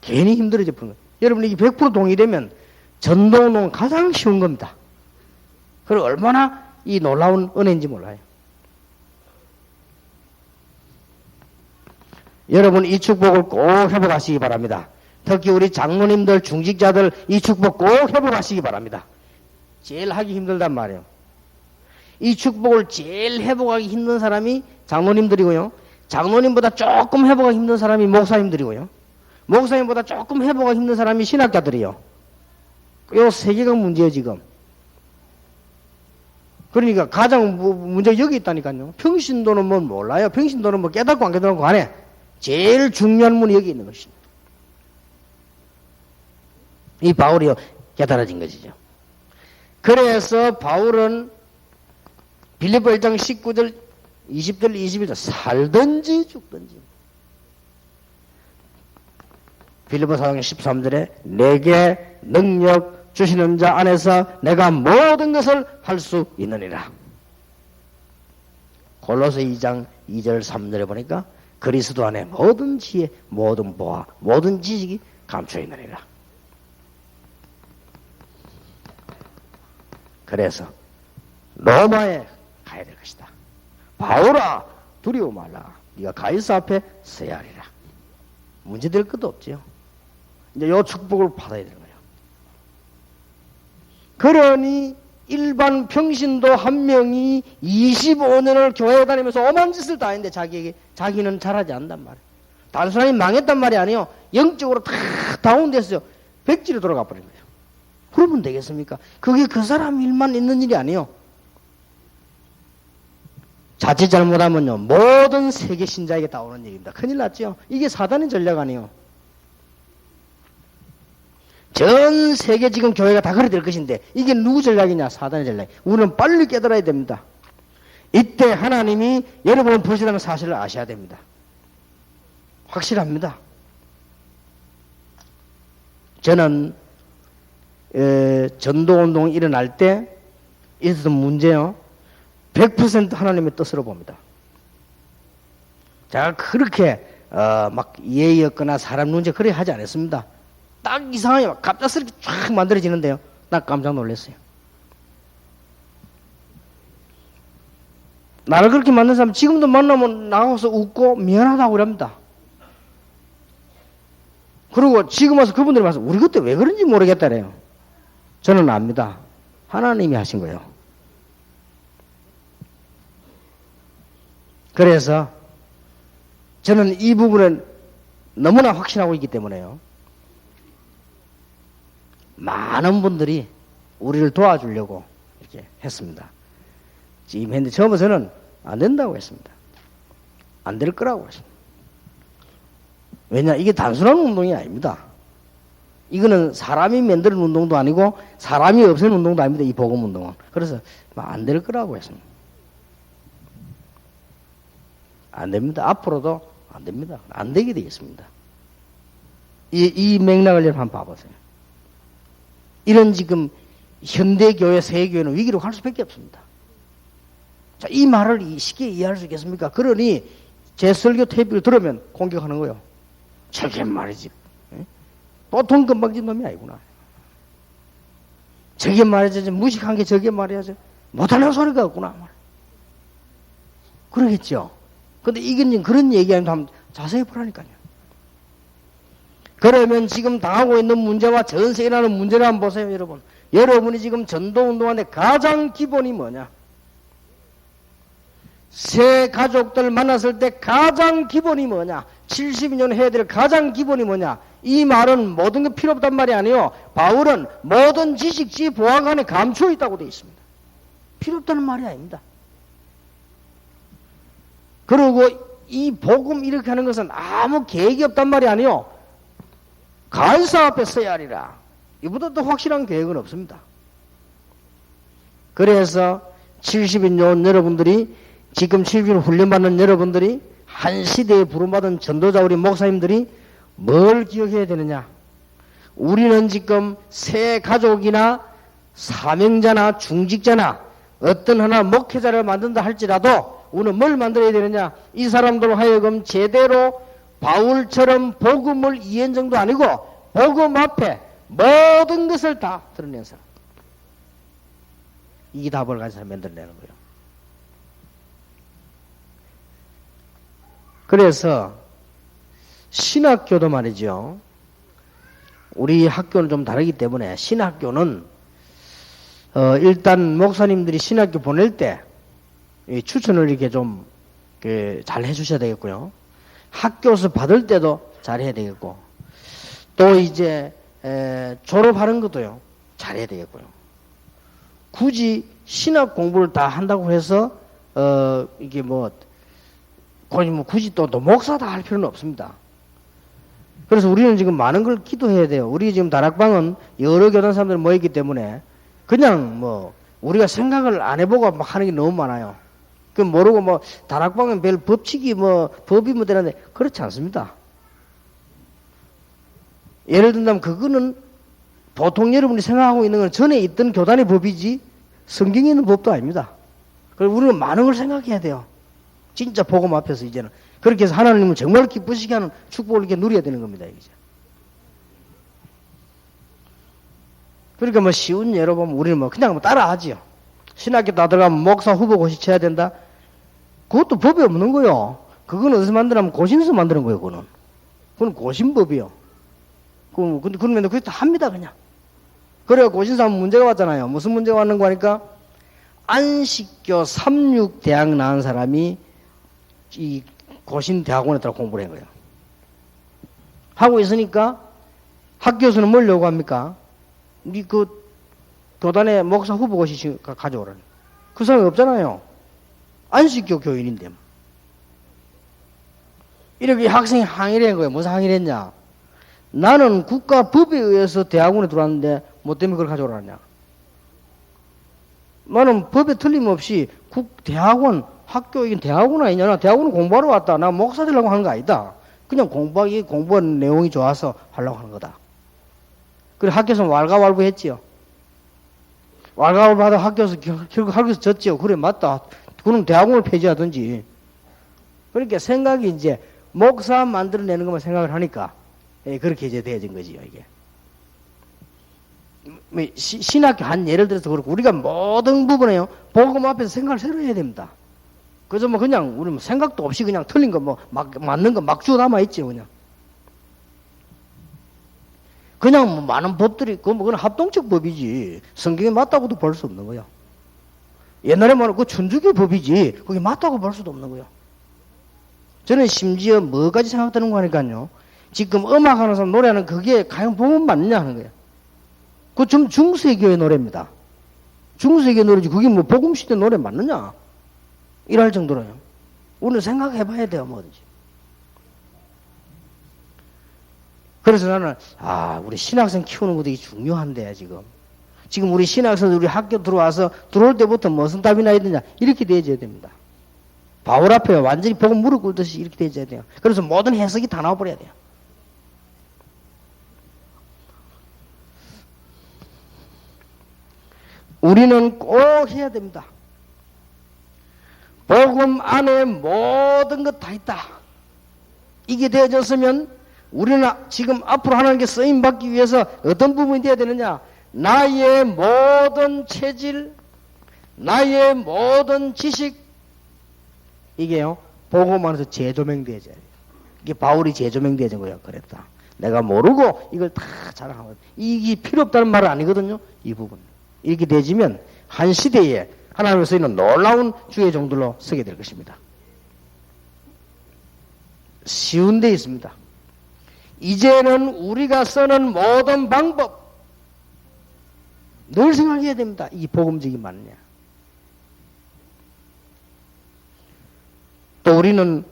괜히 힘들어져 버리는 거예요. 여러분 이게 100% 동의되면 전도운동은 가장 쉬운 겁니다. 그리고 얼마나 이 놀라운 은혜인지 몰라요. 여러분 이 축복을 꼭 회복하시기 바랍니다. 특히 우리 장로님들, 중직자들 이 축복 꼭 회복하시기 바랍니다. 제일 하기 힘들단 말이에요. 이 축복을 제일 회복하기 힘든 사람이 장로님들이고요. 장로님보다 조금 회복하기 힘든 사람이 목사님들이고요. 목사님보다 조금 회복하기 힘든 사람이 신학자들이요. 요 세 개가 문제예요 지금. 그러니까 가장 문제가 여기 있다니까요. 평신도는 뭐 몰라요. 평신도는 뭐 깨닫고 안 깨닫고 안 해. 제일 중요한 문이 여기 있는 것입니다. 이 바울이요 깨달아진 것이죠. 그래서 바울은 빌립보 1장 19절 20절 21절 살든지 죽든지 빌립보 4장 13절에 내게 능력 주시는 자 안에서 내가 모든 것을 할 수 있느니라. 골로새 2장 2절 3절에 보니까 그리스도 안에 모든 지혜, 모든 보아, 모든 지식이 감춰 있느니라. 그래서 로마에 가야 될 것이다. 바울아 두려워 말라. 네가 가이사 앞에 서야 하리라. 문제될 것도 없지요. 이제 요 축복을 받아야 되는 거예요. 그러니 일반 평신도 한 명이 25년을 교회 다니면서 오만 짓을 다 했는데 자기는 잘하지 않단 말이에요. 단순히 망했단 말이 아니에요. 영적으로 다 다운됐어요. 백지로 돌아가 버린 거예요. 그러면 되겠습니까? 그게 그 사람 일만 있는 일이 아니에요. 자칫 잘못하면요 모든 세계 신자에게 다 오는 얘기입니다. 큰일 났죠. 이게 사단의 전략 아니에요. 전 세계 지금 교회가 다 그래 될 것인데 이게 누구 전략이냐? 사단의 전략. 우리는 빨리 깨달아야 됩니다. 이때 하나님이 여러분을 부르시다는 사실을 아셔야 됩니다. 확실합니다. 저는 전도운동이 일어날 때 있었던 문제요 100% 하나님의 뜻으로 봅니다. 제가 그렇게 막 예의 없거나 사람 문제 그렇게 하지 않았습니다. 딱 이상하게 막 갑작스럽게 쫙 만들어지는데요. 나 깜짝 놀랐어요. 나를 그렇게 만든 사람 지금도 만나면 나가서 웃고 미안하다고 그럽니다. 그리고 지금 와서 그분들이 와서 우리 그때 왜 그런지 모르겠다래요. 저는 압니다. 하나님이 하신 거예요. 그래서 저는 이 부분은 너무나 확신하고 있기 때문에요. 많은 분들이 우리를 도와주려고 이렇게 했습니다. 지금 현재 처음에서는 안 된다고 했습니다. 안 될 거라고 했습니다. 왜냐, 이게 단순한 운동이 아닙니다. 이거는 사람이 만드는 운동도 아니고 사람이 없애는 운동도 아닙니다. 이 복음 운동은. 그래서 안 될 거라고 했습니다. 안 됩니다. 앞으로도 안 됩니다. 안 되게 되겠습니다. 이 맥락을 여러분 한번 봐보세요. 이런 지금 현대교회, 세계교회는 위기로 갈 수밖에 없습니다. 자, 이 말을 쉽게 이해할 수 있겠습니까? 그러니 제 설교 테이프를 들으면 공격하는 거예요. 저게 말이지. 보통 건방진 놈이 아니구나. 저게 말이지. 무식한 게 저게 말이야지. 못하는 소리가 없구나. 그러겠죠. 근데 이건 그런 얘기하면 한번 자세히 보라니까요. 그러면 지금 당하고 있는 문제와 전 세계에 나는 문제를 한번 보세요, 여러분. 여러분이 지금 전도운동하는데 가장 기본이 뭐냐? 새 가족들 만났을 때 가장 기본이 뭐냐? 72년 해야 될 가장 기본이 뭐냐? 이 말은 모든 게 필요 없단 말이 아니에요. 바울은 모든 지식지 보안 안에 감추어 있다고 되어 있습니다. 필요 없다는 말이 아닙니다. 그리고 이 복음 이렇게 하는 것은 아무 계획이 없단 말이 아니에요. 가이사 앞에 서야 하리라. 이보다 더 확실한 계획은 없습니다. 그래서 70인 여러분들이 지금 70인 훈련받는 여러분들이 한 시대에 부름받은 전도자 우리 목사님들이 뭘 기억해야 되느냐? 우리는 지금 새 가족이나 사명자나 중직자나 어떤 하나 목회자를 만든다 할지라도 우리는 뭘 만들어야 되느냐? 이 사람들로 하여금 제대로 바울처럼 복음을 이해한 정도 아니고 복음 앞에 모든 것을 다 드러낸 사람. 이 답을 가진 사람이 만들어내는 거예요. 그래서 신학교도 말이죠. 우리 학교는 좀 다르기 때문에 신학교는 일단 목사님들이 신학교 보낼 때 추천을 이렇게 좀 잘 해주셔야 되겠고요. 학교에서 받을 때도 잘 해야 되겠고, 또 이제 졸업하는 것도요 잘 해야 되겠고요. 굳이 신학 공부를 다 한다고 해서 이게 굳이 또 목사다 할 필요는 없습니다. 그래서 우리는 지금 많은 걸 기도해야 돼요. 우리 지금 다락방은 여러 교단 사람들이 모였기 때문에 그냥 우리가 생각을 안 해보고 막 하는 게 너무 많아요. 그 모르고 다락방은 별 법칙이 법이 되는데 그렇지 않습니다. 예를 든다면 그거는 보통 여러분이 생각하고 있는 건 전에 있던 교단의 법이지 성경에 있는 법도 아닙니다. 그래서 우리는 많은 걸 생각해야 돼요. 진짜 복음 앞에서 이제는. 그렇게 해서 하나님은 정말 기쁘시게 하는 축복을 이렇게 누려야 되는 겁니다. 이제. 그러니까 쉬운 예로 보면 우리는 그냥 따라하지요. 신학교 다 들어가면 목사 후보 고시 쳐야 된다? 그것도 법이 없는 거요. 그건 어디서 만드냐면 고신에서 만드는 거예요, 그거는. 그건 고신법이요. 그러면 그게 다 합니다, 그냥. 그래야 고신사 하면 문제가 왔잖아요. 무슨 문제가 왔는 거 하니까? 안식교 36대학 나온 사람이 이 고신 대학원에 따라 공부를 한 거예요. 하고 있으니까 학교에서는 뭘 요구합니까? 그 교단에 목사 후보 고시 가져오라는. 그 사람이 없잖아요. 안식교 교인인데. 이렇게 학생이 항의를 한 거예요. 무슨 항의를 했냐? 나는 국가 법에 의해서 대학원에 들어왔는데 뭐 때문에 그걸 가져오라냐? 나는 법에 틀림없이 대학원, 학교이긴 대학원 아니냐? 나 대학원을 공부하러 왔다. 나 목사 되려고 하는 거 아니다. 그냥 공부한 내용이 좋아서 하려고 하는 거다. 그래 학교에서 왈가왈부 했지요. 왈가왈부 하다 학교에서 결국 학교에서 졌지요. 그래 맞다. 그럼 대학원을 폐지하든지. 그러니까 생각이 이제 목사 만들어내는 것만 생각을 하니까 그렇게 이제 되어진 거지요, 이게. 신학교 한 예를 들어서 그렇고 우리가 모든 부분에요 복음 앞에서 생각을 새로 해야 됩니다. 그래서 그냥 우리 생각도 없이 그냥 틀린 거 맞는 거 막 주워 담아 있지 그냥 많은 법들이 그건 합동적 법이지 성경에 맞다고도 볼 수 없는 거야. 옛날에 말하면 그 천주교 법이지 그게 맞다고 볼 수도 없는 거야. 저는 심지어 뭐까지 생각되는 거 하니까요. 지금 음악하는 사람 노래하는 그게 과연 복음 맞느냐 하는 거야. 그 좀 중세교의 노래입니다. 중세교 노래지 그게 복음시대 노래 맞느냐? 이럴 정도로요. 우리는 생각해봐야 돼요, 뭐든지. 그래서 나는 우리 신학생 키우는 것도 중요한데 지금 우리 신학생들 우리 학교 들어와서 들어올 때부터 무슨 답이 나야 되냐 이렇게 되어져야 됩니다. 바울 앞에 완전히 복음 무릎 꿇듯이 이렇게 되어져야 돼요. 그래서 모든 해석이 다 나와버려야 돼요. 우리는 꼭 해야 됩니다. 복음 안에 모든 것 다 있다. 이게 되어졌으면 우리는 지금 앞으로 하나님께 쓰임받기 위해서 어떤 부분이 되어야 되느냐? 나의 모든 체질, 나의 모든 지식, 이게요, 복음 안에서 재조명되어져야 돼요. 이게 바울이 재조명되어진 거예요. 그랬다. 내가 모르고 이걸 다 자랑하거든. 이게 필요 없다는 말은 아니거든요. 이 부분. 이렇게 되지면 한 시대에 하나님의 쓰이는 놀라운 주의 종들로 서게 될 것입니다. 쉬운 데 있습니다. 이제는 우리가 쓰는 모든 방법 늘 생각해야 됩니다. 이 복음적이 맞느냐. 또 우리는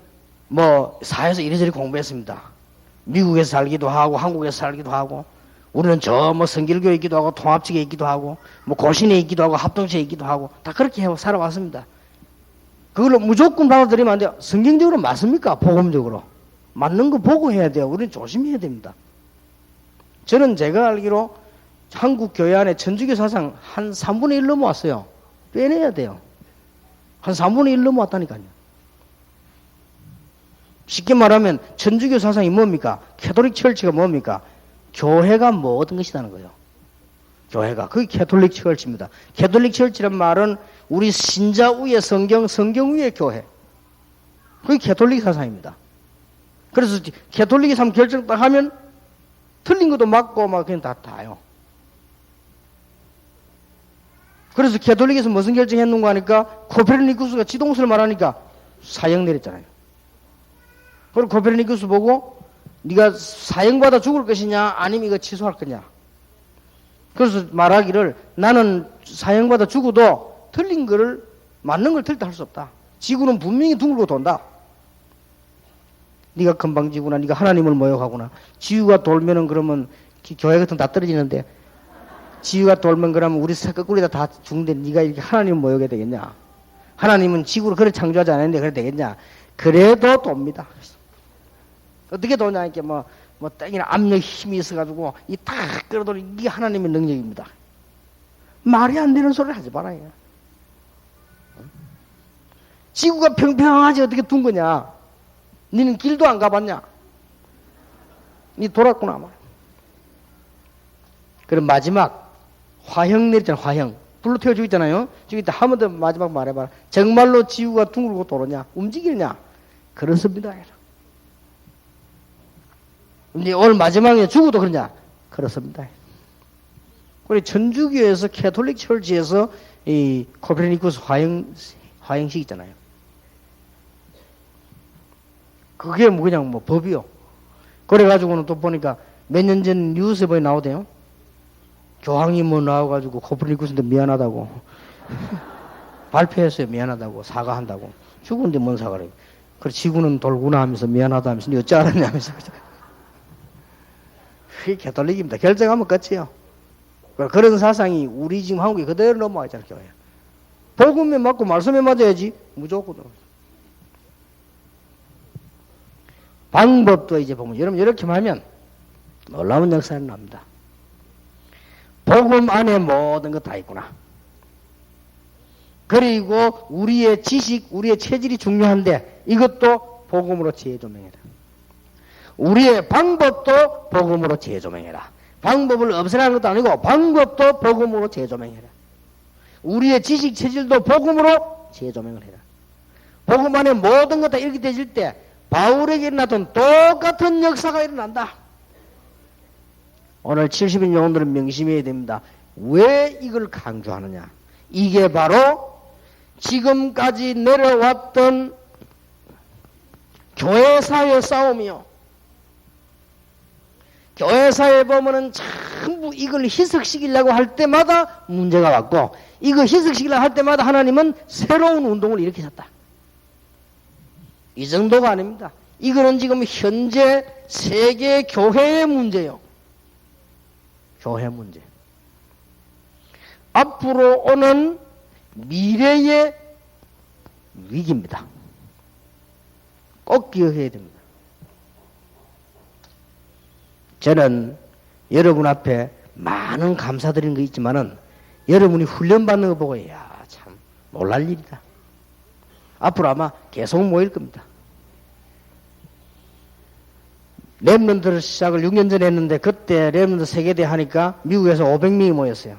사회에서 이리저리 공부했습니다. 미국에서 살기도 하고 한국에서 살기도 하고 우리는 성길교에 있기도 하고 통합직에 있기도 하고 고신에 있기도 하고 합동체에 있기도 하고 다 그렇게 살아왔습니다. 그걸로 무조건 받아들이면 안 돼요. 성경적으로 맞습니까? 복음적으로. 맞는 거 보고 해야 돼요. 우리는 조심해야 됩니다. 저는 제가 알기로 한국 교회 안에 천주교 사상 한 3분의 1 넘어왔어요. 빼내야 돼요. 한 3분의 1 넘어왔다니까요. 쉽게 말하면 천주교 사상이 뭡니까? 캐톨릭 철치가 뭡니까? 교회가 모든 것이라는 거예요. 교회가. 그게 캐톨릭 철치입니다. 캐톨릭 철치란 말은 우리 신자 위에 성경, 성경 위에 교회. 그게 캐톨릭 사상입니다. 그래서 캐톨릭이 참 결정 딱 하면 틀린 것도 맞고 막 그냥 다 다요. 그래서 캐톨릭에서 무슨 결정했는가 하니까 코페르니쿠스가 지동설을 말하니까 사형 내렸잖아요. 그리고 코페르니쿠스 보고 네가 사형받아 죽을 것이냐 아니면 이거 취소할 거냐. 그래서 말하기를 나는 사형받아 죽어도 틀린 거를 맞는 걸 틀리다 할 수 없다. 지구는 분명히 둥글고 돈다. 네가 건방지구나. 네가 하나님을 모욕하구나. 지구가 돌면은 그러면 교회 같은 거 다 떨어지는데 지구가 돌면 그러면 우리 거꾸리다 다 죽는데 네가 이렇게 하나님을 모욕해야 되겠냐. 하나님은 지구를 그래 창조하지 않았는데 그래 되겠냐. 그래도 돕니다. 어떻게 도냐 이렇게 뭐 땡이나 압력 힘이 있어가지고 이 딱 끌어도니 이게 하나님의 능력입니다. 말이 안 되는 소리를 하지 말아요. 지구가 평평하지 어떻게 둔 거냐? 니는 길도 안 가봤냐? 니 돌았구나. 그럼 마지막 화형 내렸잖아. 화형 불로 태워 죽였잖아요. 죽일 때 한 번 더 마지막 말해봐라. 정말로 지구가 둥글고 도느냐? 움직이느냐? 그렇습니다. 근데 오늘 마지막에 죽어도 그러냐? 그렇습니다. 우리 천주교에서 캐톨릭 철치에서 이 코페르니쿠스 화형식 있잖아요. 그게 뭐 그냥 뭐 법이요. 그래가지고는 또 보니까 몇 년 전 뉴스에 보이 나오대요. 교황이 뭐 나와가지고 코페르니쿠스한테 미안하다고 발표했어요. 미안하다고 사과한다고. 죽은데 뭔 사과를? 그래 지구는 돌구나 하면서 미안하다 하면서 니 어찌 알았냐 하면서. 그게 캐톨릭입니다. 결정하면 끝이에요. 그런 사상이 우리 지금 한국에 그대로 넘어와 있잖아요. 교회. 복음에 맞고 말씀에 맞아야지. 무조건. 방법도 이제 보면 여러분 이렇게 하면 놀라운 역사는 납니다. 복음 안에 모든 것 다 있구나. 그리고 우리의 지식, 우리의 체질이 중요한데 이것도 복음으로 재조명해라. 우리의 방법도 복음으로 재조명해라. 방법을 없애라는 것도 아니고 방법도 복음으로 재조명해라. 우리의 지식 체질도 복음으로 재조명을 해라. 복음 안에 모든 것 다 이렇게 되질 때 바울에게 일어났던 똑같은 역사가 일어난다. 오늘 70인 영혼들은 명심해야 됩니다. 왜 이걸 강조하느냐? 이게 바로 지금까지 내려왔던 교회사의 싸움이요. 교회사에 보면은 전부 이걸 희석시키려고 할 때마다 문제가 왔고, 이거 희석시키려고 할 때마다 하나님은 새로운 운동을 일으키셨다. 이 정도가 아닙니다. 이거는 지금 현재 세계 교회의 문제요. 교회 문제. 앞으로 오는 미래의 위기입니다. 꼭 기억해야 됩니다. 저는 여러분 앞에 많은 감사드리는 거 있지만은 여러분이 훈련받는 거 보고 야, 참 놀랄 일이다. 앞으로 아마 계속 모일 겁니다. 랩런트를 시작을 6년 전에 했는데 그때 랩런트 세계대 하니까 미국에서 500명이 모였어요.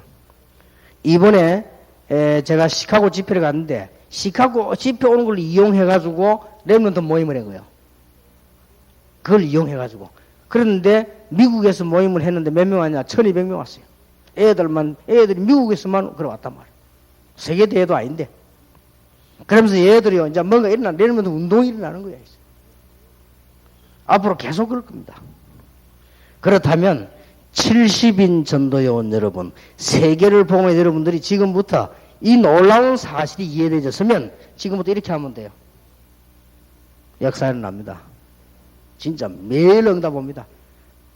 이번에 제가 시카고 집회를 갔는데 시카고 집회 오는 걸 이용해가지고 랩런트 모임을 한 거예요. 그걸 이용해가지고. 그런데 미국에서 모임을 했는데 몇 명 왔냐? 1200명 왔어요. 애들이 미국에서만 그래 왔단 말이에요. 세계대회도 아닌데. 그러면서 얘들이요, 이제 뭔가 랩런트 운동이 일어나는 거예요. 앞으로 계속 그럴 겁니다. 그렇다면 70인 전도요원 여러분, 세계를 보면 여러분들이 지금부터 이 놀라운 사실이 이해되졌으면 지금부터 이렇게 하면 돼요. 역사 일어납니다. 진짜 매일 응답합니다.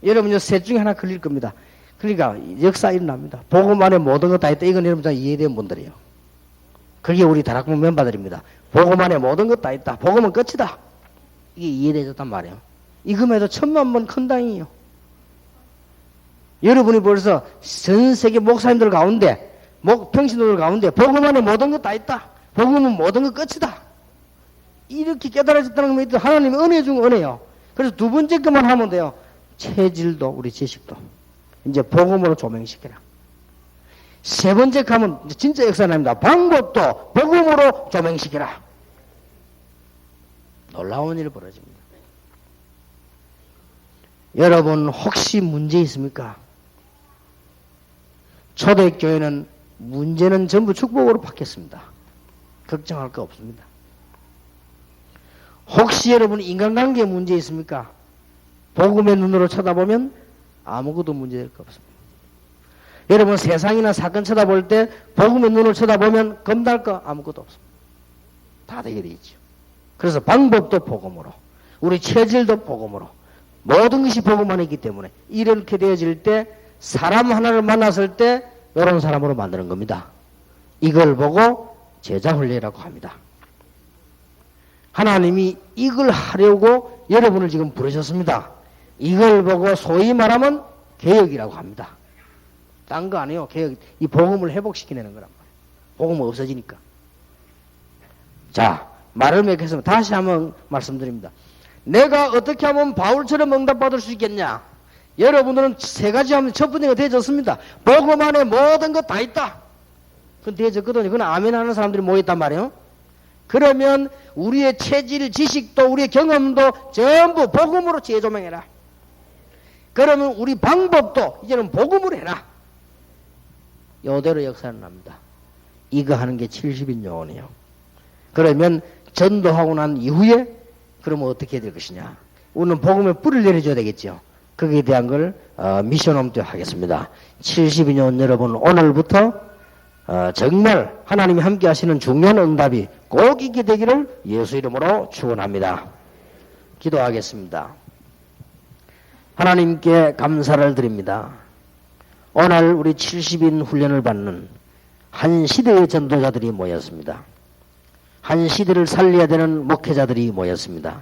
여러분 셋 중에 하나 걸릴 겁니다. 그러니까 역사 일어납니다. 복음 안에 모든 것 다 있다. 이건 여러분 다 이해된 분들이에요. 그게 우리 다락방 멤버들입니다. 복음 안에 모든 것 다 있다. 복음은 끝이다. 이게 이해되졌단 말이에요. 이금에도 1000만 큰 당이에요. 여러분이 벌써 전 세계 목사님들 가운데, 평신도들 가운데 복음 안에 모든 것 다 있다. 복음은 모든 것 끝이다. 이렇게 깨달아졌다는 건 하나님의 은혜 중 은혜요. 그래서 두 번째 것만 하면 돼요. 체질도 우리 지식도 이제 복음으로 조명시켜라. 세 번째 가면 진짜 역사납니다. 방법도 복음으로 조명시켜라. 놀라운 일이 벌어집니다. 여러분 혹시 문제 있습니까? 초대교회는 문제는 전부 축복으로 바뀌었습니다. 걱정할 거 없습니다. 혹시 여러분 인간관계에 문제 있습니까? 복음의 눈으로 쳐다보면 아무것도 문제될 거 없습니다. 여러분 세상이나 사건 쳐다볼 때 복음의 눈으로 쳐다보면 겁날 거 아무것도 없습니다. 다 되게 돼 있죠. 그래서 방법도 복음으로, 우리 체질도 복음으로, 모든 것이 복음 안에 있기 때문에 이렇게 되어질 때 사람 하나를 만났을 때 이런 사람으로 만드는 겁니다. 이걸 보고 제자훈련이라고 합니다. 하나님이 이걸 하려고 여러분을 지금 부르셨습니다. 이걸 보고 소위 말하면 개혁이라고 합니다. 딴 거 아니에요. 개혁, 이 복음을 회복시키는 거란 말이에요. 복음은 없어지니까. 자, 말을 맺겠습니다. 다시 한번 말씀드립니다. 내가 어떻게 하면 바울처럼 응답받을 수 있겠냐? 여러분들은 세 가지 하면 첫 번째가 되어졌습니다. 복음 안에 모든 것 다 있다. 그건 되어졌거든요. 그건 아멘 하는 사람들이 모였단 말이에요. 그러면 우리의 체질, 지식도 우리의 경험도 전부 복음으로 재조명해라. 그러면 우리 방법도 이제는 복음으로 해라. 이대로 역사는 납니다. 이거 하는 게 70인 요원이에요. 그러면 전도하고 난 이후에 그러면 어떻게 될 것이냐? 우리는 복음의 뿌리를 내려줘야 되겠죠. 거기에 대한 걸 미션 홈트 하겠습니다. 72년 여러분 오늘부터 정말 하나님이 함께 하시는 중요한 응답이 꼭 있게 되기를 예수 이름으로 축원합니다. 기도하겠습니다. 하나님께 감사를 드립니다. 오늘 우리 70인 훈련을 받는 한 시대의 전도자들이 모였습니다. 한 시대를 살려야 되는 목회자들이 모였습니다.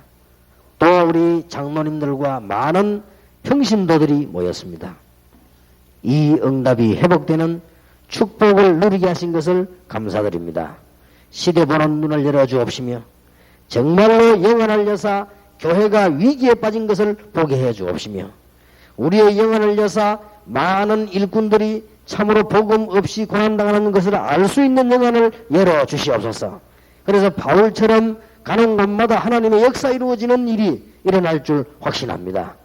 또 우리 장로님들과 많은 평신도들이 모였습니다. 이 응답이 회복되는 축복을 누리게 하신 것을 감사드립니다. 시대 보는 눈을 열어주옵시며 정말로 영원할 여사 교회가 위기에 빠진 것을 보게 해주옵시며 우리의 영원할 여사 많은 일꾼들이 참으로 복음 없이 고난당하는 것을 알 수 있는 영안을 열어주시옵소서. 그래서 바울처럼 가는 곳마다 하나님의 역사 이루어지는 일이 일어날 줄 확신합니다.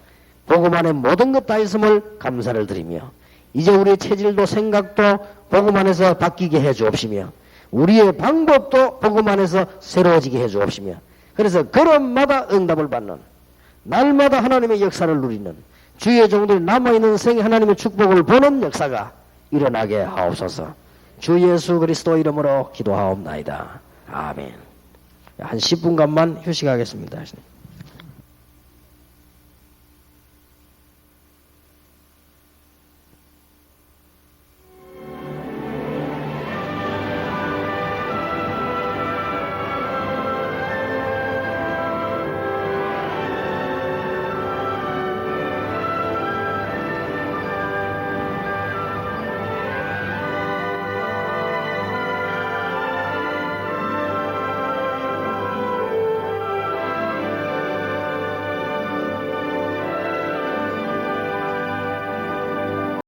복음 안에 모든 것 다 있음을 감사를 드리며 이제 우리의 체질도 생각도 복음 안에서 바뀌게 해주옵시며 우리의 방법도 복음 안에서 새로워지게 해주옵시며 그래서 걸음마다 응답을 받는 날마다 하나님의 역사를 누리는 주의 종들이 남아있는 생에 하나님의 축복을 보는 역사가 일어나게 하옵소서. 주 예수 그리스도 이름으로 기도하옵나이다. 아멘. 한 10분간만 휴식하겠습니다.